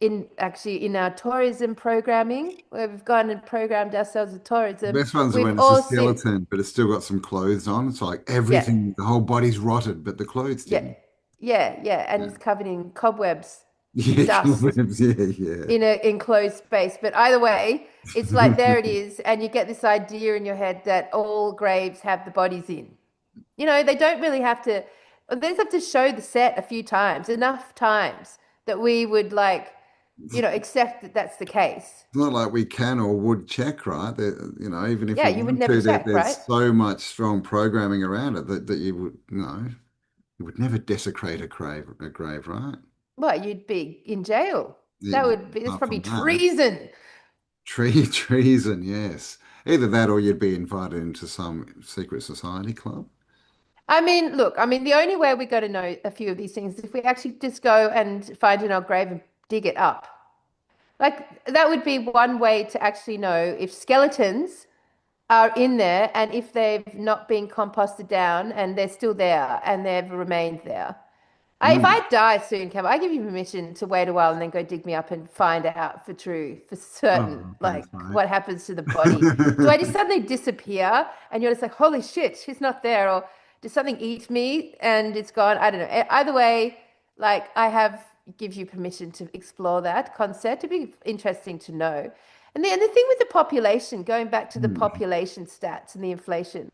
in actually in our tourism programming, where we've gone and programmed ourselves with The tourism, best ones are we've when it's a all seen, skeleton, but it's still got some clothes on. It's like yeah, everything, the whole body's rotted, but the clothes yeah, didn't. yeah, and Yeah, it's covered in cobwebs, yeah, dust cobwebs. Yeah, in an enclosed space. But either way, it's like yeah. there it is, and you get this idea in your head that all graves have the bodies in. They don't really have to, they just have to show the set a few times, enough times that we would like, accept that that's the case. It's not like we can or would check, right? Even if Yeah, we you would want never to, check, right? there's so much strong programming around it that you would, you would never desecrate a grave, right? Well, you'd be in jail. That Yeah, would be, it's apart probably from that, treason. treason, yes. Either that or you'd be invited into some secret society club. I mean, look, I mean, the only way we're going to know a few of these things is if we actually just go and find an old grave and dig it up. Like that would be one way to actually know if skeletons are in there and if they've not been composted down and they're still there and they've remained there. If Mm. I die soon, Campbell, I give you permission to wait a while and then go dig me up and find out for true, for certain, Oh, like thanks, mate. what happens to the body. Do I just suddenly disappear and you're just like, holy shit, she's not there? Or does something eat me and it's gone? I don't know. Either way, like I have give you permission to explore that concept. It'd be interesting to know. And the thing with the population, going back to the Mm. population stats and the inflation,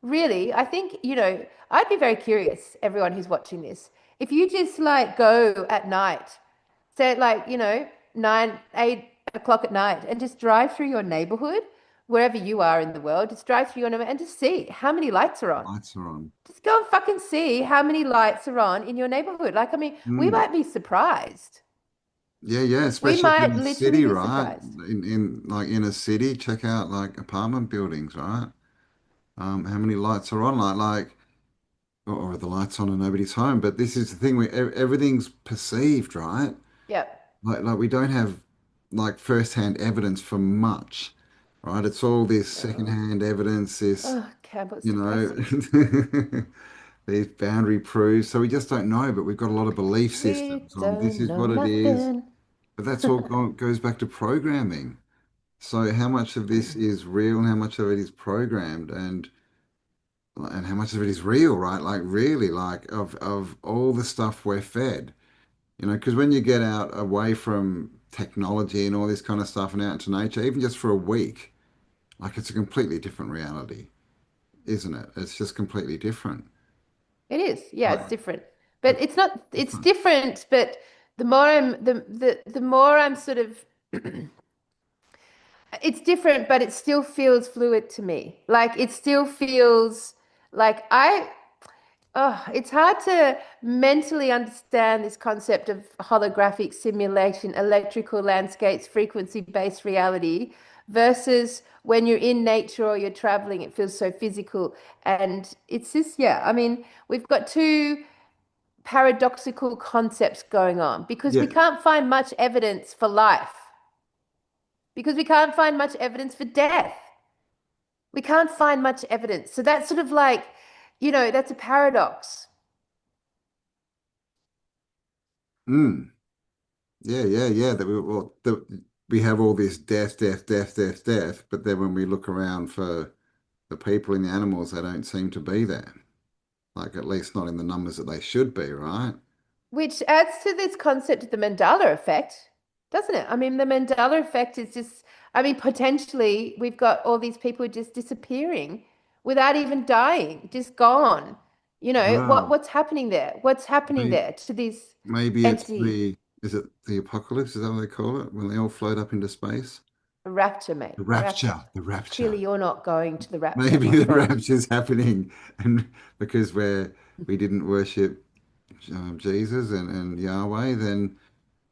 really, I think, I'd be very curious, everyone who's watching this, if you just like go at night, say like, 8 o'clock at night, and just drive through your neighborhood, wherever you are in the world, just drive through your neighborhood and just see how many lights are on. Lights are on. Just go and fucking see how many lights are on in your neighborhood. Like, I mean, we Mm. might be surprised. Yeah, yeah, We especially in might a literally city, be right? surprised. In like in a city, check out like apartment buildings, right? How many lights are on? Or the lights on and nobody's home. But this is the thing, everything's perceived, right? Yep. Like we don't have like first-hand evidence for much, right? It's all this No. second-hand evidence, this, Oh, Campbell, it's you know, depressing. these boundary proofs. So we just don't know, but we've got a lot of belief We systems on this don't is know what it is. nothing. But that's all goes back to programming. So how much of this is real and how much of it is programmed and how much of it is real, right? Like really, like of all the stuff we're fed, because when you get out away from technology and all this kind of stuff and out into nature, even just for a week, like it's a completely different reality, isn't it? It's just completely different. It is. Yeah, Like it's different. But it's it's not it's different. different, but the more I'm sort of it's different, but it still feels fluid to me. Like it still feels like it's hard to mentally understand this concept of holographic simulation, electrical landscapes, frequency-based reality versus when you're in nature or you're traveling, it feels so physical. And it's just, yeah, I mean, we've got two paradoxical concepts going on because we Yeah. can't find much evidence for life, because we can't find much evidence for death. We can't find much evidence. So that's sort of like, that's a paradox. Mm. Yeah, yeah, yeah. We have all this death, death, death, death, death, but then when we look around for the people and the animals, they don't seem to be there. Like at least not in the numbers that they should be, right? Which adds to this concept of the Mandela effect, doesn't it? I mean, the Mandela effect is just, I mean, potentially we've got all these people just disappearing without even dying, just gone. Wow. What's happening there? What's happening Maybe, there to these maybe it's entities? is it the apocalypse? Is that what they call it? When they all float up into space? Rapture, mate. The Rapture. rapture, the rapture. Clearly, you're not going to the rapture, Maybe my the friend. rapture's happening, and because we didn't worship Jesus and Yahweh, then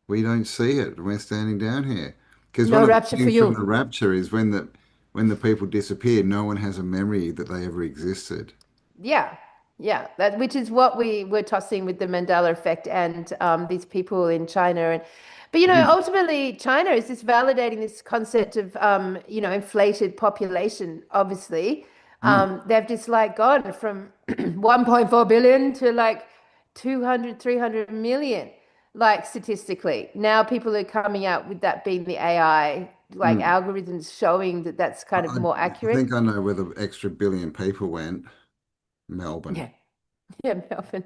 we don't see it. We're standing down here. Because one No of the rapture for things from the you. rapture is when the people disappear, no one has a memory that they ever existed. Yeah, yeah, that which is what we were tossing with the Mandela effect and these people in China but Mm, ultimately China is just validating this concept of inflated population. Obviously, mm. they've just like gone from 1.4 billion to like 200, 300 million, like statistically. Now people are coming out with that being the AI like Mm. algorithms showing that that's kind of more I accurate. think I know where the extra billion people went. Melbourne. Yeah. Yeah, Melbourne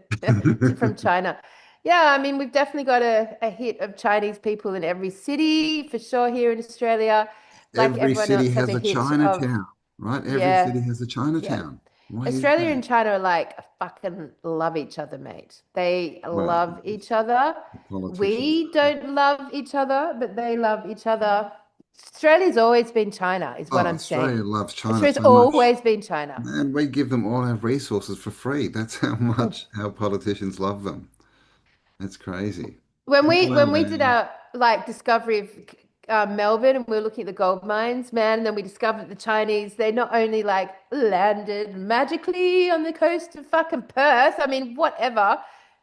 from China. Yeah, I mean, we've definitely got a hit of Chinese people in every city for sure here in Australia. Like Every everyone city else has has a a hit of, Chinatown, right? Every yeah, city has a yeah. Chinatown. Why is Australia that? and China are like fucking love each other, mate. They Well, love each other. the politicians. We don't love each other, but they love each other. Australia's always been China, is what Oh, I'm saying. Australia loves China Australia's so much. always been China. Man, we give them all our resources for free. That's how much our politicians love them. That's crazy. when we All our when we did land. our like discovery of Melbourne and we were looking at the gold mines, man. And then we discovered the Chinese, they not only like landed magically on the coast of fucking Perth, I mean, whatever,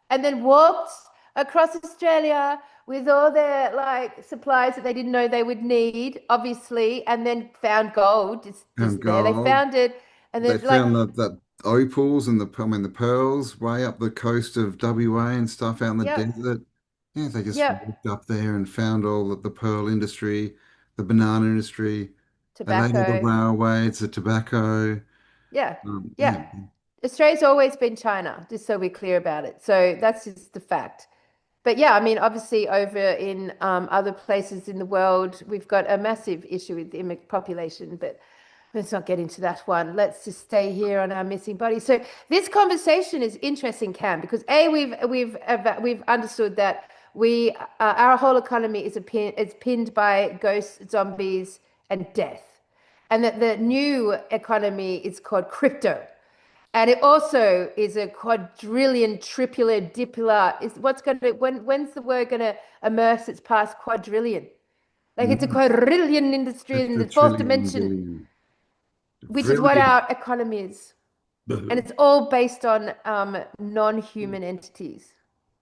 and then walked across Australia with all their like supplies that they didn't know they would need, obviously, and then found gold Found just there. They gold. found it, and They then like, found that opals and I mean, the pearls way up the coast of WA and stuff out in the yep, desert. Yeah, they just yep, walked up there and found all of the pearl industry, the banana industry. They laid all the tobacco. railways, the tobacco. Yeah, Yeah. yeah. Australia's always been China, just so we're clear about it. So that's just the fact. But yeah, I mean, obviously, over in other places in the world, we've got a massive issue with the population, but let's not get into that one. Let's just stay here on our missing bodies. So this conversation is interesting, Cam, because we've understood that our whole economy is pinned by ghosts, zombies, and death, and that the new economy is called crypto. And it also is a quadrillion, tripular, dipular. Is what's going to when's the word going to immerse its past quadrillion? Like it's a Mhm. quadrillion industry in A the fourth trillion dimension, billion. which is what Brilliant. our economy is, and it's all based on non-human entities.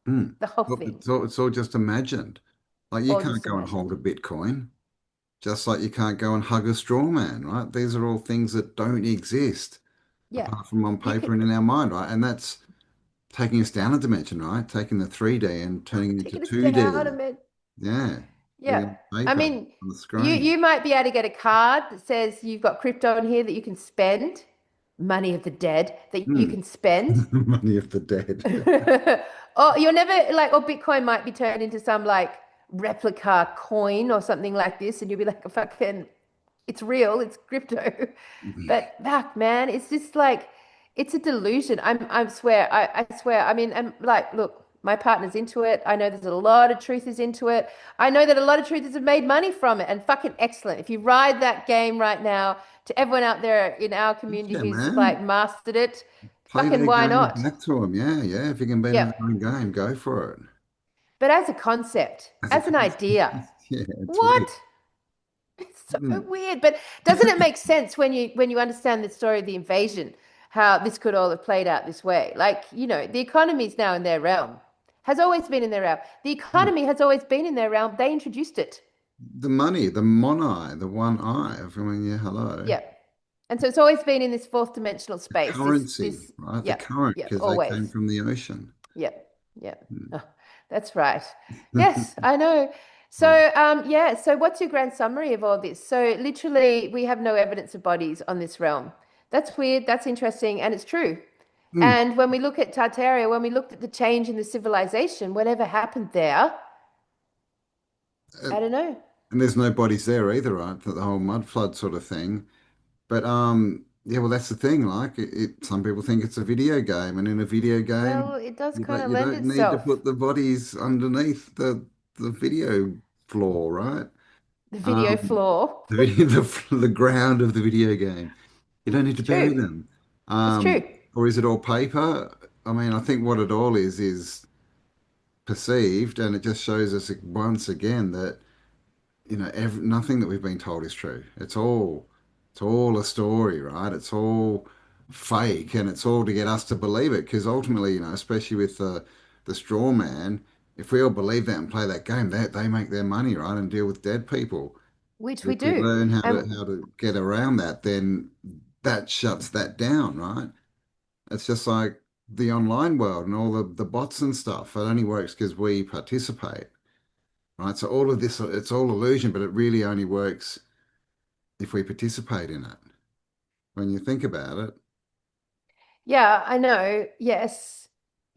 Hmm. The whole Look, thing, it's all just imagined. Like you all can't just go and hold imagined. a Bitcoin, just like you can't go and hug a straw man, right? These are all things that don't exist Yeah, apart from on you paper could and in our mind, right? And that's taking us down a dimension, right? Taking the 3D and turning it into taking us down a 2D. bit. Yeah. Putting it Yeah. on I paper, mean, on the you screen. you might be able to get a card that says you've got crypto in here that you can spend, money of the dead that you Hmm. can spend. Money of the dead. Or you'll never like, or Bitcoin might be turned into some like replica coin or something like this, and you'll be like, fucking, it's real, it's crypto. But fuck, man, it's just like it's a delusion. I swear, I swear. I mean, and like, look, my partner's into it. I know there's a lot of truthers into it. I know that a lot of truthers have made money from it, and fucking excellent. If you ride that game right now, to everyone out there in our community Yeah, who's like man. mastered it, Play fucking their why game not? back to them. Yeah, yeah. If you can beat them at Yep. their own game, go for it. But as a concept, As a as an concept. idea, Yeah, it's weird. what? It's so Hmm. weird. But doesn't it make sense when you understand the story of the invasion, how this could all have played out this way? Like, the economy is now in their realm, has always been in their realm. The Hmm. economy has always been in their realm. They introduced it. The money, the one eye, the one eye. I mean, yeah, hello. Yeah. And so it's always been in this fourth dimensional The space. currency, right? The Yeah, current, yeah, because they came always. from the ocean. Yeah, yeah. Hmm. Oh, that's right. Yes, I know. Oh, So, yeah. So, what's your grand summary of all this? So, literally, we have no evidence of bodies on this realm. That's weird. That's interesting, and it's true. hmm. And when we look at Tartaria, when we looked at the change in the civilization, whatever happened there, Uh, I don't know. and there's no bodies there either, right? The whole mud flood sort of thing. But yeah, well, that's the thing. Like, some people think it's a video game, and in a video Well, game, it does kind of you lend don't need to itself. put the bodies underneath the video floor, right? The video Um, floor. the video, the ground of the video game. You don't need It's to bury true. them. It's true. Or is it all paper? I mean, I think what it all is perceived, and it just shows us once again that nothing that we've been told is true. It's all a story, right? It's all fake, and it's all to get us to believe it. Because ultimately, especially with the straw man, if we all believe that and play that game, they make their money, right, and deal with dead people. Which we If we do. learn And how to get around that, then that shuts that down, right? It's just like the online world and all the bots and stuff. It only works because we participate, right? So all of this, it's all illusion, but it really only works if we participate in it. When you think about it, yeah, I know. Yes.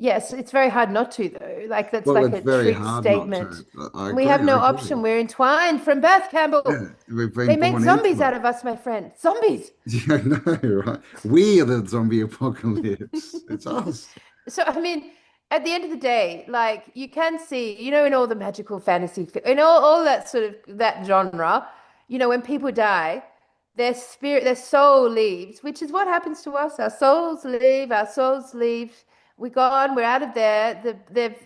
Yes, it's very hard not to, though. Like, that's well, like it's a very truth hard not statement. to. I We agree. have no I agree. option. We're entwined from birth, Campbell. Yeah, we've been They made born zombies into out it. of us, my friend. Zombies. Yeah, no, right? We are the zombie apocalypse. It's us. So, I mean, at the end of the day, like you can see, in all the magical fantasy, in all that sort of that genre, when people die, their spirit, their soul leaves, which is what happens to us. Our souls leave. We're gone. We're out of there. They've,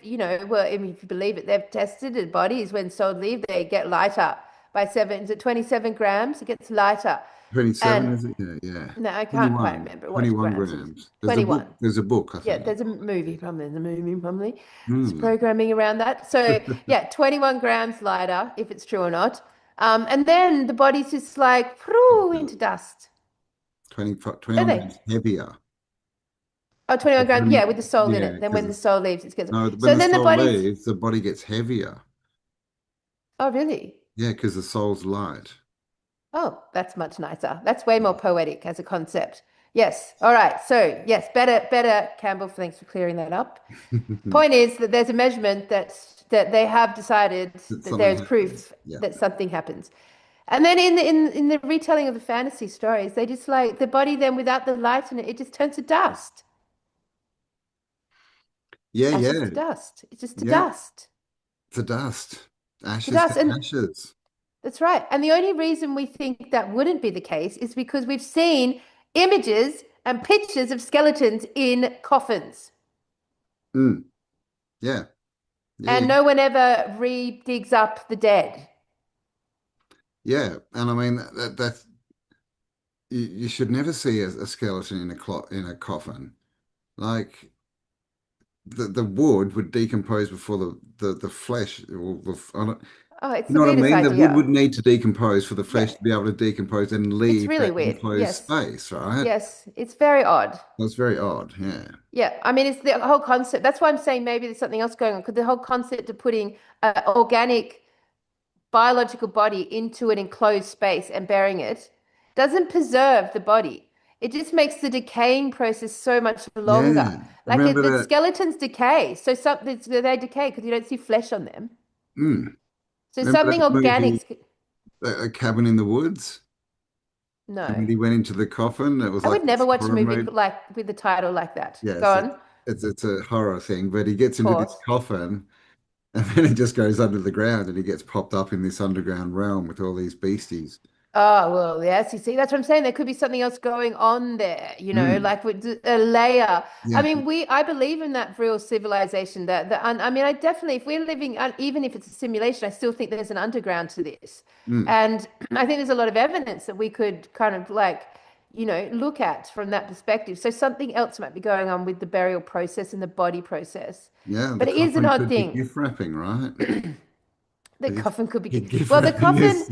well, I mean, if you believe it, they've tested the bodies when souls leave, they get lighter. by 7. Is it 27 grams? It gets lighter. 27, And is it? Yeah, yeah. no, I can't quite 21. remember what 21 grams it is. grams. 21. There's a book, I Yeah, think. there's a movie probably. There's a movie probably. It's Mm. programming around that. So yeah, 21 grams lighter, if it's true or not. And then the body's just like into dust. 21 Don't they? grams heavier. Oh, 21 grams. Yeah, with the soul in Yeah, it. Then when the because soul leaves, it gets. no, when So the then the soul body's. leaves, the body gets heavier. Oh, really? Yeah, because the soul's light. Oh, that's much nicer. That's way more poetic as a concept. Yes. All right. So yes, better, Campbell. Thanks for clearing that up. Point is that there's a measurement that they have decided That that something there's happens. proof Yeah. that something happens. And then in the retelling of the fantasy stories, they just like the body then without the light in it, it just turns to dust. Yeah, Ashes yeah, to dust. It's just to yeah. dust. To dust. To Ashes to dust. And ashes. that's right. And the only reason we think that wouldn't be the case is because we've seen images and pictures of skeletons in coffins. Mm. Yeah, yeah, And no one ever re-digs up the dead. yeah. And I mean that's you should never see a skeleton in in a coffin. Like the wood would decompose before the flesh. I don't, Oh, it's you the know what I weirdest mean? The wood idea. would need to decompose for the Yeah, flesh to be able to decompose and it's leave really that weird. enclosed Yes. space, right? Yes, it's very odd. That's very odd. Yeah. Yeah, I mean, it's the whole concept. That's why I'm saying maybe there's something else going on because the whole concept of putting an organic biological body into an enclosed space and burying it doesn't preserve the body. It just makes the decaying process so much longer. Yeah. Like Remember the that? skeletons decay, so they decay because you don't see flesh on them. Mm, So remember something that movie, organic. A Cabin in the Woods? And No, when he went into the coffin, it was I like would never this watch a horror movie movie. like with the title like that. Go Yes, on, of it's a horror thing, but he gets into this course. coffin and then he just goes under the ground and he gets popped up in this underground realm with all these beasties. Oh, well, yes, you see, that's what I'm saying. There could be something else going on there, Mm, like with a layer. I yeah. mean, I believe in that real civilization and I mean, I definitely, if we're living, even if it's a simulation, I still think there's an underground to this. Mm, And I think there's a lot of evidence that we could kind of look at from that perspective. So something else might be going on with the burial process and the body process. yeah, the But it is an coffin odd could be thing. gift wrapping, right? The If coffin could be, gift well, the wrapping coffin. is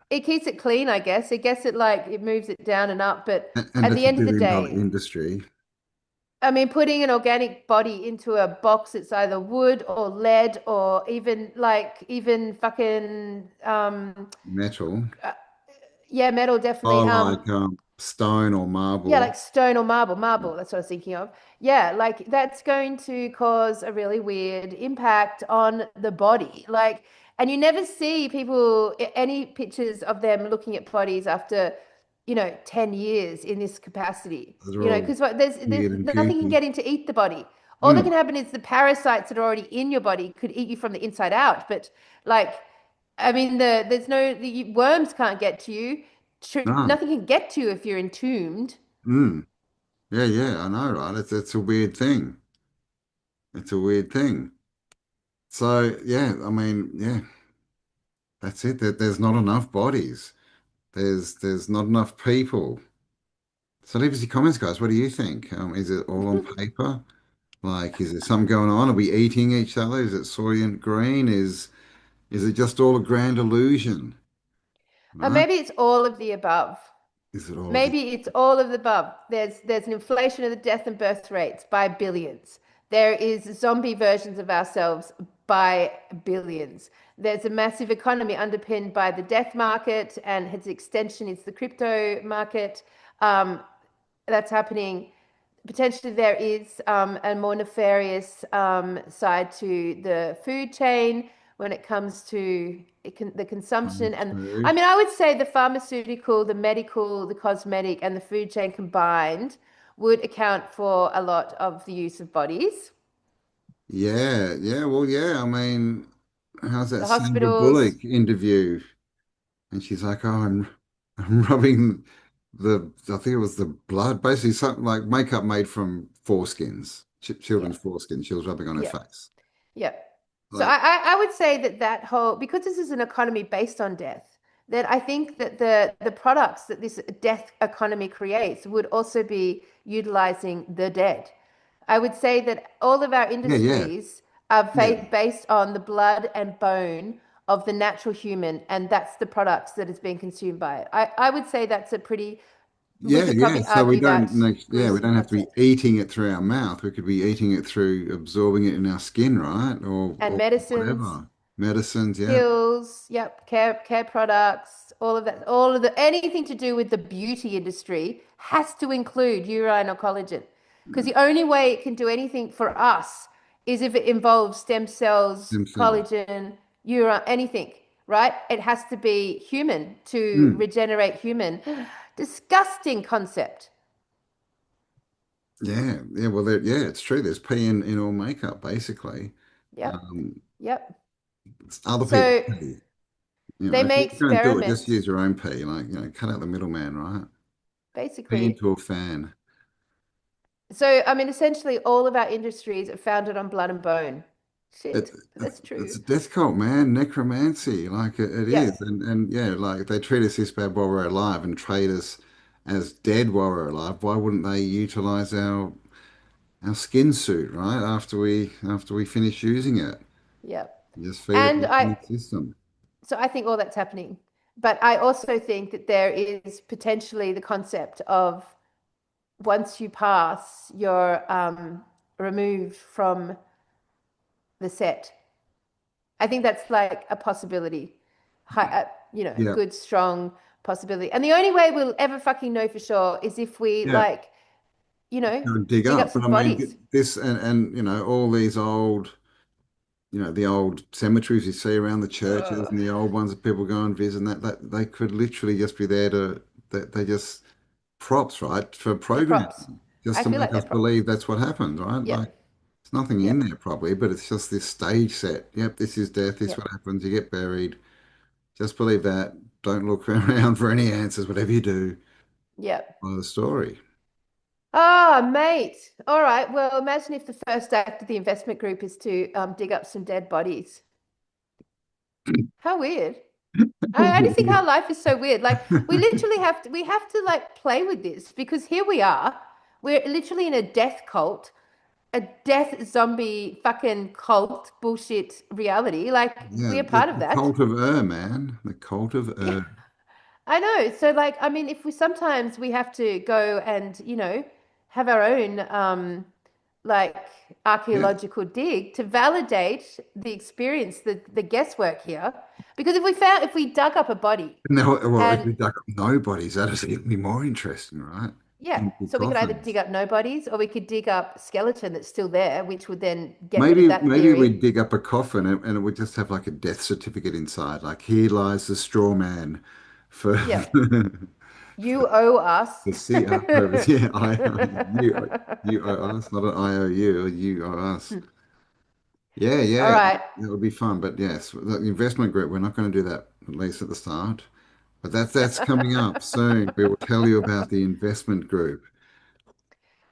It keeps it clean, I guess. I guess it moves it down and up, but and at it's the a end of the billion-dollar day, industry. I mean, putting an organic body into a box that's either wood or lead or even fucking Metal. yeah, metal Oh, definitely. like stone or Yeah, marble. like stone or marble, that's what I was thinking of. Yeah, like that's going to cause a really weird impact on the body. And you never see people, any pictures of them looking at bodies after, 10 years in this capacity. Those are all Because there's weird and nothing can goofy. get in to eat the body. All that can Mm, happen is the parasites that are already in your body could eat you from the inside out. But like, I mean, the worms can't get to you. no. Nothing can get to you if you're entombed. Mm. Yeah, yeah, I know, right? It's a weird thing. It's a weird thing. So yeah, I mean, yeah, that's it. There's not enough bodies. There's not enough people. So leave us your comments, guys. What do you think? Is it all on paper? Like, is there something going on? Are we eating each other? Is it soy and green? Is it just all a grand illusion? Right? Maybe it's all of the above. Is it all of the Maybe it's all of the above. There's an inflation of the death and birth rates by billions. There is zombie versions of ourselves by billions. There's a massive economy underpinned by the death market, and its extension is the crypto market. Um, that's happening. Potentially, there is a more nefarious side to the food chain when it comes to the consumption. And I food? mean, I would say the pharmaceutical, the medical, the cosmetic, and the food chain combined would account for a lot of the use of bodies. Yeah, yeah. Well, yeah. I mean, how's that The Sandra hospitals, Bullock interview? And she's like, "Oh, I'm rubbing I think it was the blood, basically something like makeup made from foreskins, yeah, children's foreskin. She was rubbing on her yeah, face. yeah. So Like, I would say that that whole, because this is an economy based on death, that I think that the products that this death economy creates would also be utilizing the dead. I would say that all of our yeah, yeah, industries are yeah, based on the blood and bone of the natural human, and that's the products that is being consumed by it. I would say that's a pretty, we yeah, could yeah. probably So we argue don't that's next, yeah, we gruesome don't have to be concept. eating it through our mouth. We could be eating it through absorbing it in our skin, right? And Or medicines. whatever. Medicines, yeah. Pills, yep, care products, all of that, all of the anything to do with the beauty industry has to include urine or collagen. Because the only way it can do anything for us is if it involves stem cells, Themselves. collagen, urine, anything, right? It has to be human to Mm. regenerate human. Disgusting concept. Yeah, yeah. Well, yeah, it's true. There's pee in all makeup, basically. Yep, Um, yep. it's other people's So pee. You know, they if may you're going to do it, just experiment, use your own pee. Like, cut out the middleman, right? Pee basically. into a fan. So, I mean, essentially, all of our industries are founded on blood and bone. It, Shit, that's it's true. a death cult, man. Necromancy, like it is, Yep, and yeah, like they treat us this bad while we're alive and trade us as dead while we're alive. Why wouldn't they utilize our skin suit, right? After we finish using it, yep. just feed it And back in I, the system. so I think all that's happening. But I also think that there is potentially the concept of once you pass, you're removed from the set. I think that's like a possibility. Yeah, Good, strong possibility. And the only way we'll ever fucking know for sure is if we yeah. like, you know, Go and dig dig up up, but some I mean, bodies. this and all these old. The old cemeteries you see around the churches Ugh. and the old ones that people go and visit, and that they could literally just be there that they just props, right, for They're props. programming, just I to feel make like they're us props. believe that's what happened, right? Like Yep. there's nothing in Yep. there probably, but it's just this stage set. Yep, this is death. This is Yep. what happens. You get buried. Just believe that. Don't look around for any answers. Whatever you do, Yep. follow the story. Ah, mate. All right. Well, imagine if the first act of the investment group is to dig up some dead bodies. How weird. I just think how life is so weird. Like we have to like play with this because here we are. We're literally in a death cult, a death zombie fucking cult bullshit reality. Like Yeah, we are part of the that. cult of Ur, man. The cult of Yeah. Ur. I know. So like, I mean, if we sometimes we have to go and, have our own like Yeah. archaeological dig to validate the experience, the guesswork here. Because if we dug up a body No, well, if and we dug up nobodies, that'd even be more interesting, right? yeah, Empty so we could either dig coffins. up nobodies or we could dig up skeleton that's still there, which would then get rid of Maybe that maybe theory. we'd dig up a coffin and it would just have like a death certificate inside. Like here lies the straw man for Yeah. for You owe us. the CR purpose. Yeah, you owe us, not an IOU, you owe us. Yeah, All yeah, right. that would be fun. But yes, the investment group, we're not going to do that, at least at the start. But that's coming up soon. We will tell you about the investment group.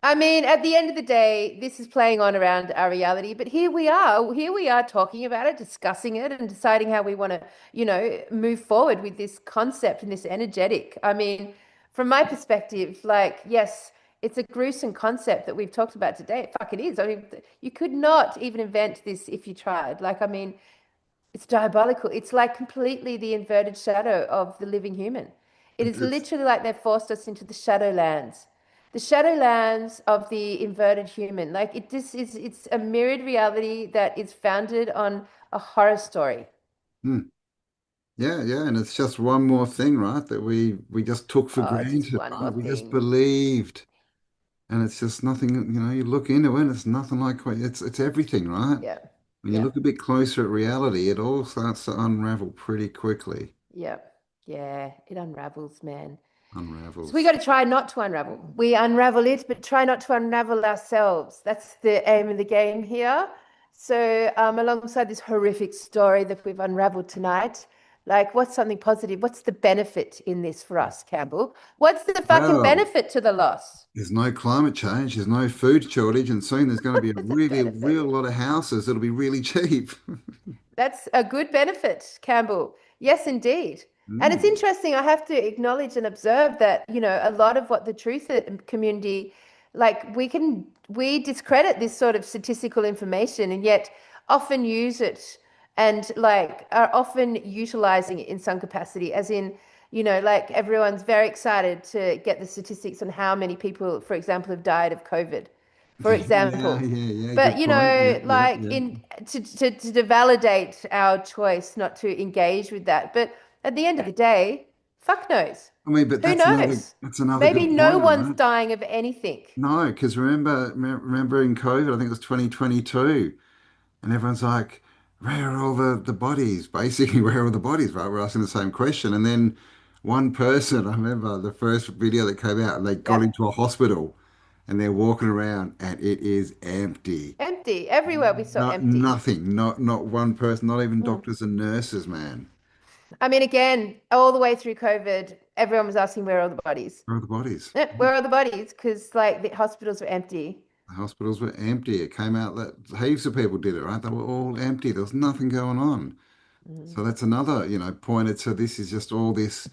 I mean, at the end of the day, this is playing on around our reality, but here we are. Here we are talking about it, discussing it, and deciding how we want to, move forward with this concept and this energetic. I mean, from my perspective, like, yes, it's a gruesome concept that we've talked about today. Fuck, it is. I mean, you could not even invent this if you tried. Like, I mean, it's diabolical. It's like completely the inverted shadow of the living human. It is It's literally like they've forced us into the shadowlands of the inverted human. Like it's a mirrored reality that is founded on a horror story. hmm. Yeah, yeah, and it's just one more thing, right? That we just took for Oh, just granted, one right? more We just thing. believed, and it's just nothing. You look into it, it's nothing like it's everything, right? Yeah, When you yeah, look a bit closer at reality, it all starts to unravel pretty quickly. yeah, yeah. It unravels, man. So we got Unravels. to try not to unravel. We unravel it, but try not to unravel ourselves. That's the aim of the game here. So, alongside this horrific story that we've unraveled tonight, Like, what's something positive? What's the benefit in this for us, Campbell? What's the fucking Well, benefit to the loss? there's no climate change, there's no food shortage, and soon there's going to be a The really, real benefit. lot of houses that'll be really cheap. That's a good benefit, Campbell. Yes, indeed. And it's Mm. interesting, I have to acknowledge and observe that, a lot of what the truth community, like we discredit this sort of statistical information and yet often use it and like are often utilizing it in some capacity, as in, like everyone's very excited to get the statistics on how many people, for example, have died of COVID, for Yeah, example. yeah, yeah. But Good point. Yeah, yeah, like yeah. in to validate our choice not to engage with that. But at the end of the day, fuck knows. I mean, but Who knows? that's another Maybe good no point, one's right? dying of anything. No, because remember in COVID, I think it was 2022, and everyone's like, "Where are all the bodies?" Basically, where are all the bodies? Right? We're asking the same question, and then one person, I remember the first video that came out, and they got Yep. into a hospital, and they're walking around, and it is empty. Empty. Everywhere we saw empty. Nothing, not one person, not even Mm. doctors and nurses, man. I mean, again, all the way through COVID, everyone was asking where are all the bodies? Where are the bodies? Where are the bodies? Because like the hospitals were empty. The hospitals were empty. It came out that heaps of people did it, right? They were all empty. There was nothing going on. Mm. So that's another, pointed to this is just all this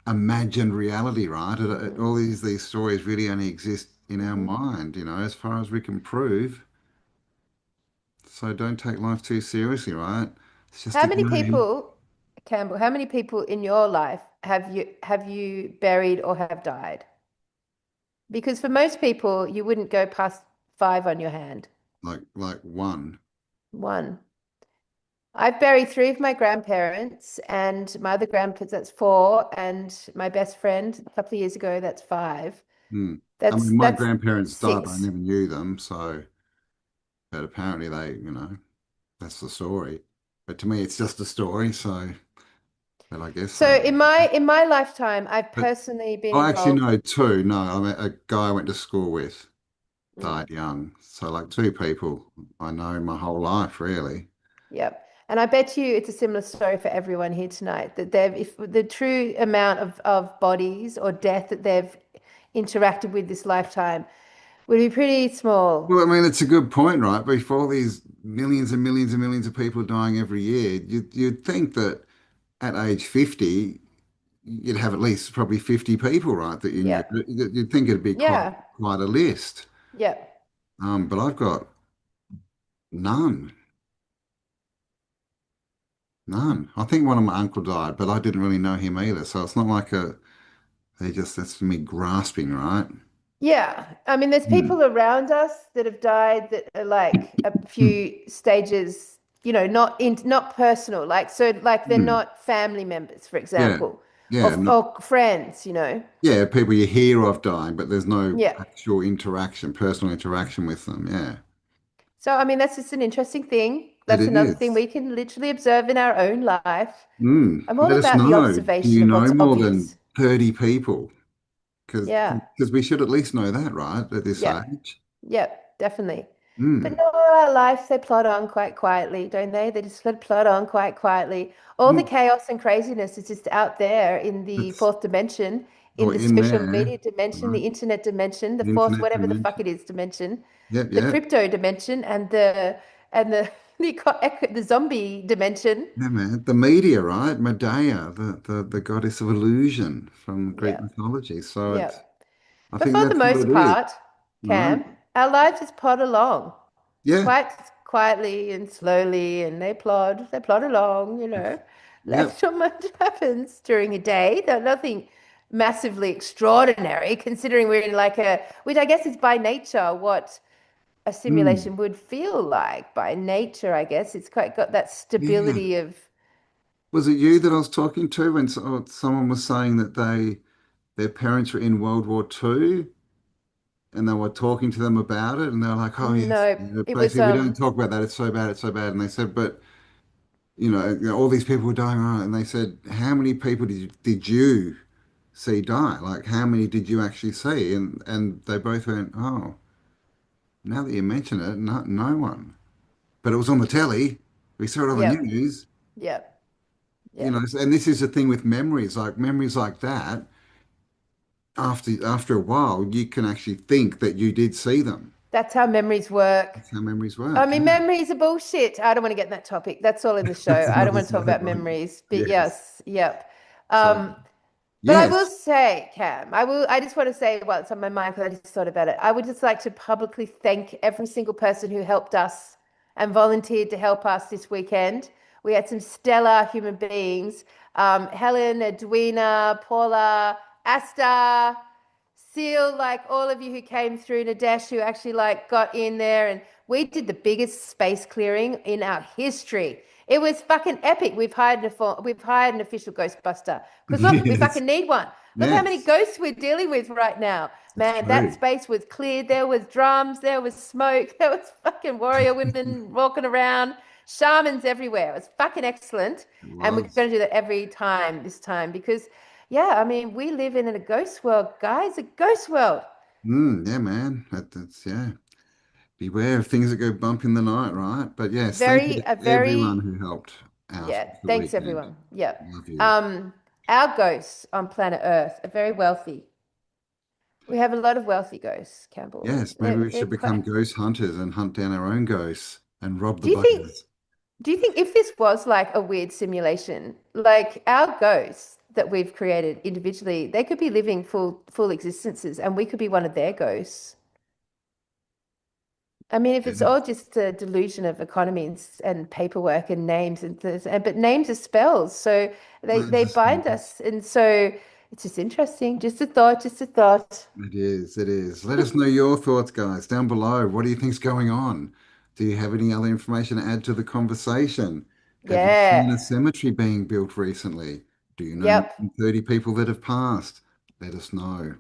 imagined reality, right? Mm. All these stories really only exist in our Mhm. mind, as far as we can prove. So don't take life too seriously, right? It's just How a many game. people, Campbell, how many people in your life have you buried or have died? Because for most people, you wouldn't go past five on your hand. Like one. One. I've buried three of my grandparents and my other grandparents, that's four, and my best friend a couple of years ago, that's five. Hmm. I That's mean, my that's grandparents died. I six. never knew them, but apparently that's the story. But to me, it's just a story. But I guess, So in my lifetime, I've but personally been I actually involved. know two. No, I mean, a guy I went to school with Mm. died young. So, like, two people I know my whole life, really. Yep. And I bet you it's a similar story for everyone here tonight, that if the true amount of bodies or death that they've interacted with this lifetime would be pretty small. Well, I mean, it's a good point, right? Before these millions and millions and millions of people dying every year, you'd think that at age 50, you'd have at least probably 50 people, right, that you knew. Yep. You'd think it'd be Yeah. quite a list. Yep. But I've got none, none. I think one of my uncle died, but I didn't really know him either. So it's not like that's me grasping, right? Yeah. I mean, there's Hmm. people around us that have died that are like a Hmm. few stages, not personal. Like so like they're Hmm. not family members, for Yeah. example, or Yeah. Not, or friends. yeah. People you hear of dying, but there's no Yeah. actual interaction, personal interaction with them. Yeah. So, I mean, that's just an interesting thing. It That's another thing is. we can literally observe in our own life. I'm all Let us about the know. Do observation you of know what's more than obvious. 30 people? Yeah. Because we should at least know that, right? At this Yeah. age. Yeah, definitely. But Mm. no, our lives, they plod on quite quietly, don't they? They just plod on quite quietly. All the Mm. chaos and craziness is just out there in the It's fourth dimension, in or the in social there, media dimension, right? the internet dimension, the The fourth, internet whatever the fuck dimension. it is, dimension, Yep, the yep. crypto dimension, and the the zombie dimension. Yeah, man. The media, right? Medea, the goddess of illusion from Greek Yeah, mythology. So yeah. I But think for the that's what most it is, part, right? Cam, our lives just plod along Yeah. quite quietly and slowly, and they plod along, Yep. Like not much happens during a day. There's nothing massively extraordinary, considering we're in like which I guess is by nature what a Mm. simulation would feel like. By nature, I guess it's quite got that Yeah. stability of, Was it you that I was talking to when someone was saying that their parents were in World War II and they were talking to them about it and they were like, oh yes, no, it was basically we don't talk about that. It's so bad, it's so bad. And they said, but all these people were dying, right? And they said, how many people did you see die? Like, how many did you actually see? And they both went, oh, now that you mention it, no one. But it was on the telly. We saw it on the yep, news. yep. you Yeah. know, and this is the thing with memories like that, after a while, you can actually think that you did see them. That's how memories work. That's how memories I work. mean, Yeah. memories are bullshit. I don't want to get in that topic. That's all in the show. That's I don't another want to talk side about one. memories. But Yes. yes, yep. So, Um, but I will yes. say, Cam, I just want to say what's on my mind because I just thought about it. I would just like to publicly thank every single person who helped us and volunteered to help us this weekend. We had some stellar human beings. Helen, Edwina, Paula, Asta, Seal, like all of you who came through, Nadesh, who actually like got in there, and we did the biggest space clearing in our history. It was fucking epic. We've hired an official Ghostbuster because look, we Yes. fucking need one. Look how many Yes. ghosts we're dealing with right now. It's Man, that true. space was cleared. There was drums, there was smoke, there was fucking warrior women walking around, shamans everywhere. It was fucking excellent. It And we're was. going to do that every time this time because yeah, I mean, we live in a ghost world, guys, a ghost world. Yeah, man. That's yeah. Beware of things that go bump in the night, right? But yes, thank you Very, to a everyone very, who helped out yeah, the thanks weekend. everyone. Yeah. Love you. Um, our ghosts on planet Earth are very wealthy. We have a lot of wealthy ghosts, Campbell. Yes, maybe we They're should become quite, ghost hunters and hunt down our own ghosts and rob the do you think, buggers. do you think if this was like a weird simulation, like our ghosts that we've created individually, they could be living full existences and we could be one of their ghosts? I mean, if it's Yeah, all just a delusion of economy and paperwork and names but names are spells, so they that's just bind us, and so it's just interesting. Just a thought, just a thought. it is. It is. Let us know your thoughts, guys, down below. What do you think's going on? Do you have any other information to add to the conversation? Have you seen Yeah. a cemetery being built recently? Do you know more Yep. than 30 people that have passed? Let us know.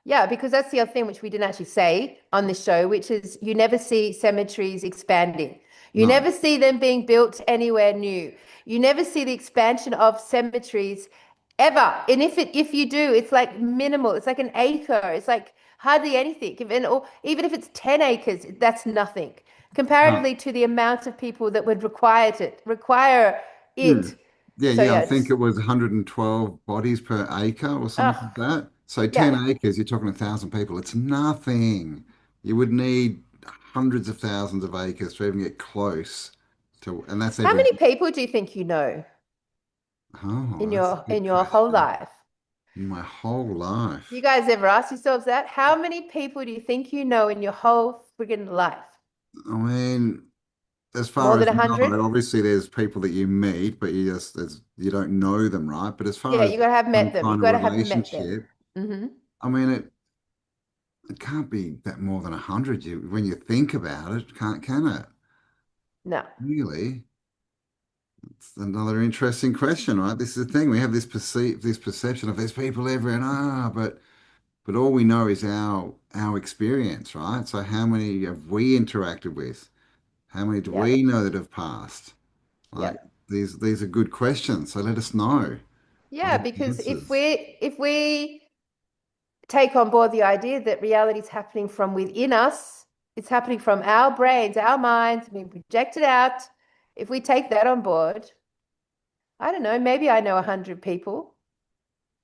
Yeah, because that's the other thing which we didn't actually say on this show, which is you never see cemeteries expanding. You No. never see them being built anywhere new. You never see the expansion of cemeteries ever. And if you do, it's like minimal. It's like an acre. It's like hardly anything. Or even if it's 10 acres, that's nothing No. comparatively to the amount of people that would require Hmm. it. Yeah, So yeah, I yeah, think it was 112 bodies per acre or something oh like that. So 10 yeah. acres, you're talking 1,000 people. It's nothing. You would need hundreds of thousands of acres to even get close to, and that's How every, many people do you think you know oh, that's a in good your whole question. life? In my whole You life. guys ever ask yourselves that? How many people do you think you know in your whole friggin' life? I mean, as More far than as a hundred? know, obviously there's people that you meet, but you don't know them, right? But as far Yeah, as you gotta have some met them. You kind of gotta have met them. relationship, Hmm. I mean, it can't be that more than 100. When you think about it, can it? No. Really? It's another interesting question, right? This is the thing. We have this perception of there's people everywhere, and but all we know is our experience, right? So how many have we interacted with? How many do Yep. we know that have passed? Like Yep. these are good questions. So let us know. I Yeah, want because answers. if we take on board the idea that reality is happening from within us, it's happening from our brains, our minds, being projected out. If we take that on board, I don't know, maybe I know 100 people.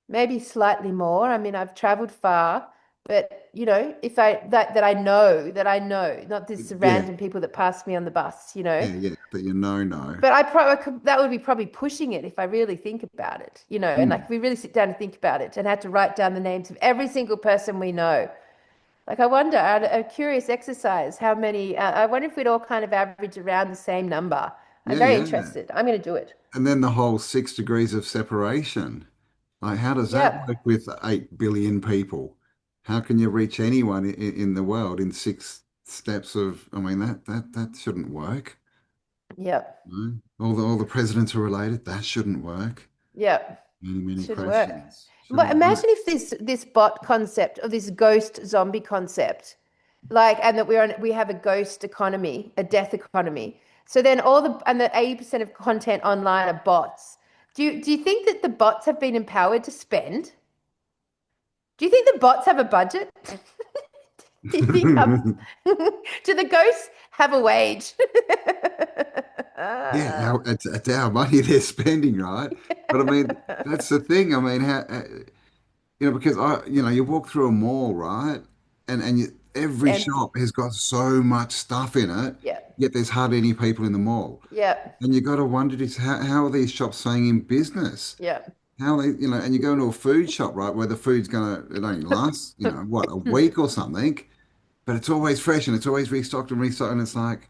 Maybe slightly more. I mean, I've traveled far, but if I know, not this Yeah, random people that pass me on the bus. yeah. That you know. But I probably that would be probably pushing it if I really think about it, and like Hmm. if we really sit down and think about it and had to write down the names of every single person we know. Like I wonder, a curious exercise, how many, I wonder if we'd all kind of average around the same number. I'm Yeah, very yeah. interested. I'm going to do it. And then the whole 6 degrees of separation. Like, how does that Yep. work with 8 billion people? How can you reach anyone in the world in 6 steps of, I mean, that shouldn't work. Yep. No? All the presidents are related. That shouldn't work. Yep. Many Shouldn't work. questions. But Shouldn't imagine work. if this bot concept or this ghost zombie concept, like, and that we have a ghost economy, a death economy. So then and that 80% of content online are bots. Do you think that the bots have been empowered to spend? Do you think the bots have a budget? Do you think do the ghosts have a wage? Yeah, it's our money they're spending, right? But I mean, that's the thing. I mean, because you walk through a mall, right? Every And shop has got so much stuff in it, yeah, yet there's hardly any people in the mall. yeah, And you got to wonder just how are these shops staying in business? yeah. How they, and you go into a food shop, right, where the food's it only lasts, what, a week or something, but it's always fresh and it's always restocked and restocked. And it's like,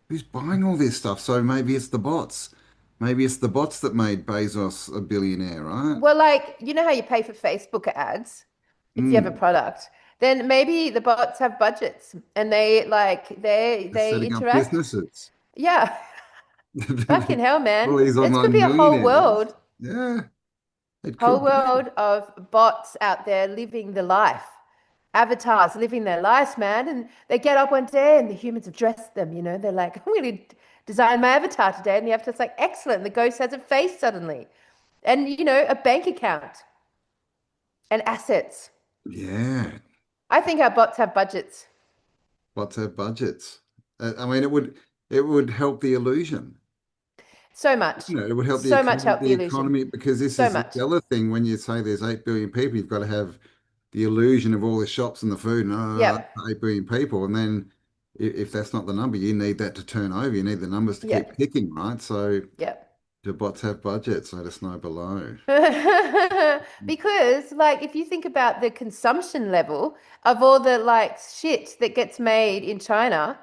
who's buying all this stuff? So maybe it's the bots. Maybe it's the bots that made Bezos a billionaire, right? Well, like, you know how you pay for Facebook ads if you have a Mm. product, then maybe the bots have budgets and They're they setting up interact. businesses. Yeah. Fucking hell, All man. these This could online be a millionaires. Yeah, it whole could be. world of bots out there living the life. Avatars living their lives, man. And they get up one day and the humans have dressed them, you know. They're like, I'm going to design my avatar today. And the avatar's like, excellent. The ghost has a face suddenly. And, you know, a bank account and assets. Yeah, I think our bots have budgets. bots have budgets. I mean, it would help the illusion. So much. It would help So much help the the illusion. economy because this So is the much. other thing when you say there's 8 billion people, you've got to have the illusion of all the shops and the food and Yep. 8 billion people. And then if that's not the number, you need that to turn over. You need the numbers to keep Yep. ticking, right? So Yep. do bots have budgets? Let us know below. Because, like, if you think about the consumption level of all the like shit that gets made in China,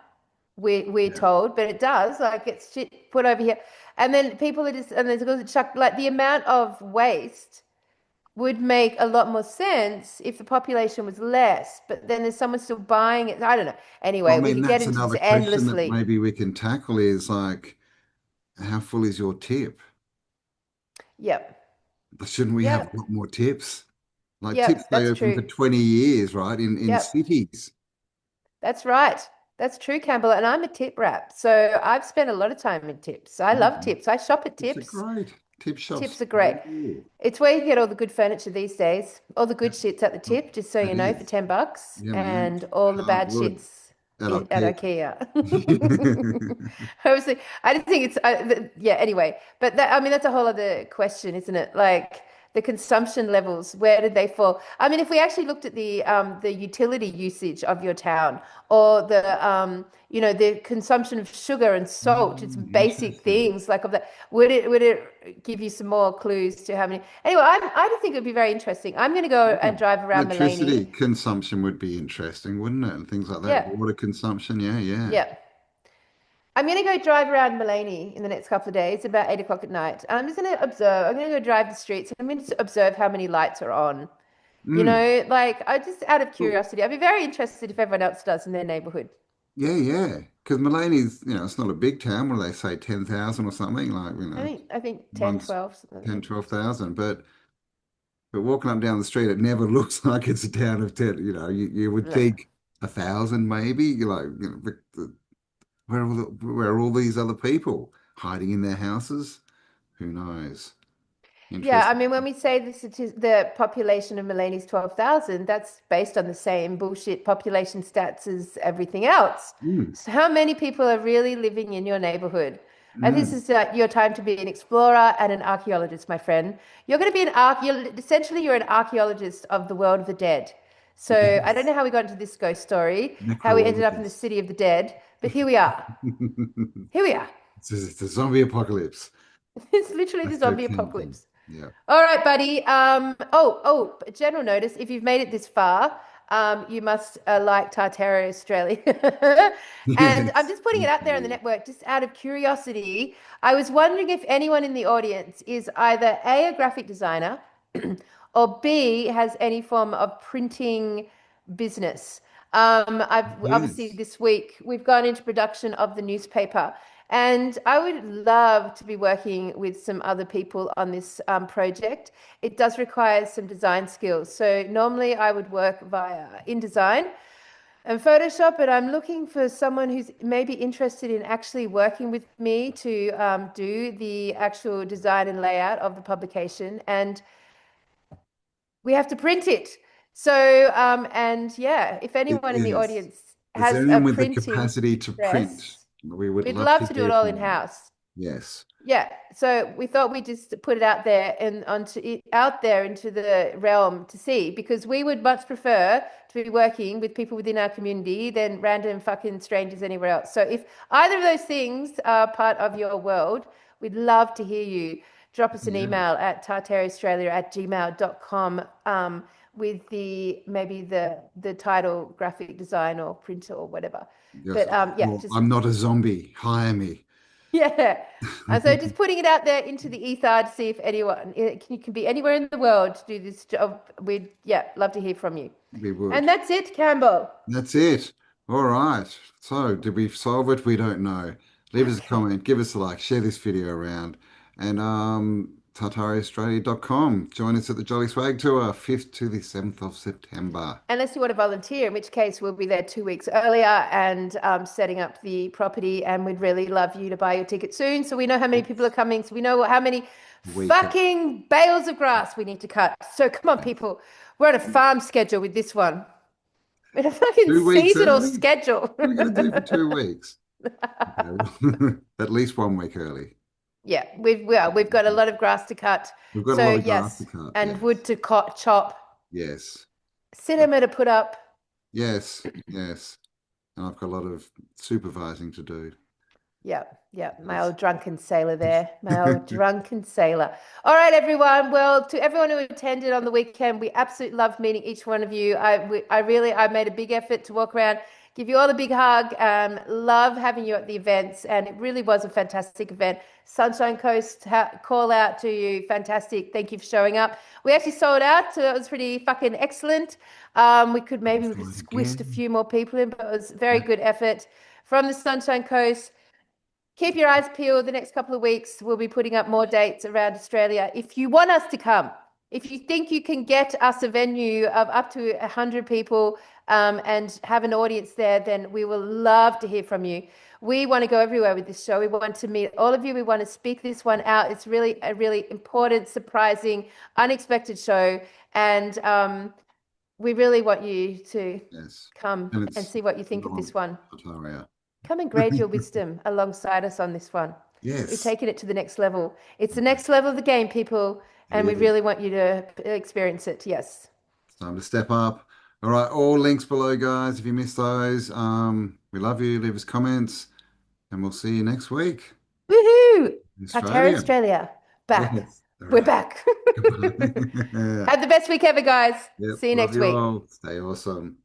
we're Yeah. told, but it does, like, it's shit put over here, and then people are just and there's all the chuck like the amount of waste would make a lot more sense if the population was less, but then there's someone still buying it. I don't know. Well, Anyway, I we mean, could get that's into this another question that endlessly. maybe we can tackle is like, how full is your tip? Yep. Shouldn't we have a Yep. lot more tips? Like tips Yep. stay That's open for true. 20 years, right? In Yep. cities. That's right. That's true, Campbell. And I'm a tip rat. So I've spent a lot of time in tips. I love Mhm. tips. I shop at Tips are tips. great. Tip shops. Tips are great. Ooh. It's where you get all the good furniture these days. All the Yeah, good shit's at the tip, just so it you know, for is. $10, Yeah, man. and all the bad Hardwood shit's at at IKEA. IKEA. Obviously, I just think it's yeah. Anyway, but that I mean that's a whole other question, isn't it? Like the consumption levels, where did they fall? I mean, if we actually looked at the utility usage of your town, or you know the consumption of sugar and salt, it's basic Interesting. things like of that. Would it give you some more clues to how many? Anyway, I do think it would be very interesting. I'm going to go Yeah. and drive around Electricity Mullaney. consumption would be interesting, wouldn't it? And things like that. Yeah, Water consumption. Yeah, yeah. yeah. I'm going to go drive around Mullaney in the next couple of days, about 8 o'clock at night. And I'm just going to observe. I'm going to go drive the streets and I'm going to observe how many lights are on. You Mm. know, like I just out of Well, curiosity, I'd be very interested if everyone else does in their neighborhood. yeah, yeah. Because Mulaney's, it's not a big town where they say 10,000 or something, like, I think 10, one's 12, something like 10, that. 12,000. But walking up down the street, it never looks like it's a town of 10. You would No. think 1,000 maybe. You're like, where are all these other people hiding in their houses? Who knows? Yeah, I Interesting. mean, when we say the population of Mulaney's 12,000, that's based on the same bullshit population stats as everything else. Mm, So how many people are really living in your neighborhood? And this mm. is your time to be an explorer and an archaeologist, my friend. You're going to be essentially you're an archaeologist of the world of the dead. So I don't Yes. know how we got into this ghost story, how we ended up in the Necrologist. city of the dead, but here we are. Here we are. It's a zombie apocalypse. It's literally the Let's go zombie camping. apocalypse. Yeah. All right, buddy. General notice, if you've made it this far, you must like Tartaria Australia. And I'm Yes. just putting it out there on the Definitely. network, just out of curiosity. I was wondering if anyone in the audience is either A, a graphic designer, or B, has any form of printing business. I've obviously Yes. this week we've gone into production of the newspaper, and I would love to be working with some other people on this project. It does require some design skills. So normally I would work via InDesign and Photoshop, but I'm looking for someone who's maybe interested in actually working with me to do the actual design and layout of the publication. And we have to print it. So, and yeah, if anyone in the Yes. audience Is there has a anyone with the printing capacity to print? press, We would we'd love love to to do it hear all from you. in-house. Yes. Yeah, so we thought we'd just put it out there and onto it out there into the realm to see because we would much prefer to be working with people within our community than random fucking strangers anywhere else. So if either of those things are part of your world, we'd love to hear you. Drop us an Yeah. email at tartariaaustralia@gmail.com with the maybe the title, graphic design or printer or whatever. Yes. But yeah, Well, just I'm not a zombie. Hire me. yeah. And so just putting it out there into the ether to see if anyone you can be anywhere in the world to do this job. We'd yeah, love to hear from you. We And would. that's it, Campbell. That's it. All right. So, did we solve it? We don't know. Leave us a Okay. comment, give us a like, share this video around, and tartariaaustralia.com. Join us at the Jolly Swag Tour, 5th to the 7th of September. Unless you want to volunteer, in which case we'll be there 2 weeks earlier and setting up the property. And we'd really love you to buy your ticket soon, so we know how many people are Yes. coming, so we know how many Week. fucking bales of grass we need to cut. So come on, people, we're on a farm schedule with this one. We're on a fucking 2 weeks seasonal early? schedule. What are we going to do for 2 weeks? Okay, well, at least 1 week early. Yeah, we've got a lot of grass to cut. We've got a So lot of grass to yes, cut. and wood Yes. to chop, Yes. cinema to put up. Yes. Yes. And I've got a lot of supervising to do. Yeah, yeah, my Yes. old drunken sailor there, my old drunken sailor. All right, everyone. Well, to everyone who attended on the weekend, we absolutely loved meeting each one of you. I made a big effort to walk around, give you all a big hug. Love having you at the events, and it really was a fantastic event. Sunshine Coast call out to you, fantastic. Thank you for showing up. We actually sold out, so that was pretty fucking excellent. I'll We could try it squished a again. few more people in, but it was very Yeah. good effort from the Sunshine Coast. Keep your eyes peeled. The next couple of weeks, we'll be putting up more dates around Australia. If you want us to come, if you think you can get us a venue of up to 100 people and have an audience there, then we will love to hear from you. We want to go everywhere with this show. We want to meet all of you. We want to speak this one out. It's really a really important, surprising, unexpected show. And we really want you to Yes. come And and it's see what you think of not this one. Tartaria. Come and grade your wisdom alongside us on this one. We've Yes. taken it to the next level. It's the next level of the game, people, It and we is. really want you to experience it. Yes. It's time to step up. All right, all links below, guys. If you missed those, we love you. Leave us comments, and we'll see you next week Woohoo! in Tartaria Australia. Australia. Back. Yes. All We're right. back. Goodbye. Have the best week ever, guys. Yep. See you Love next you week. all. Stay awesome.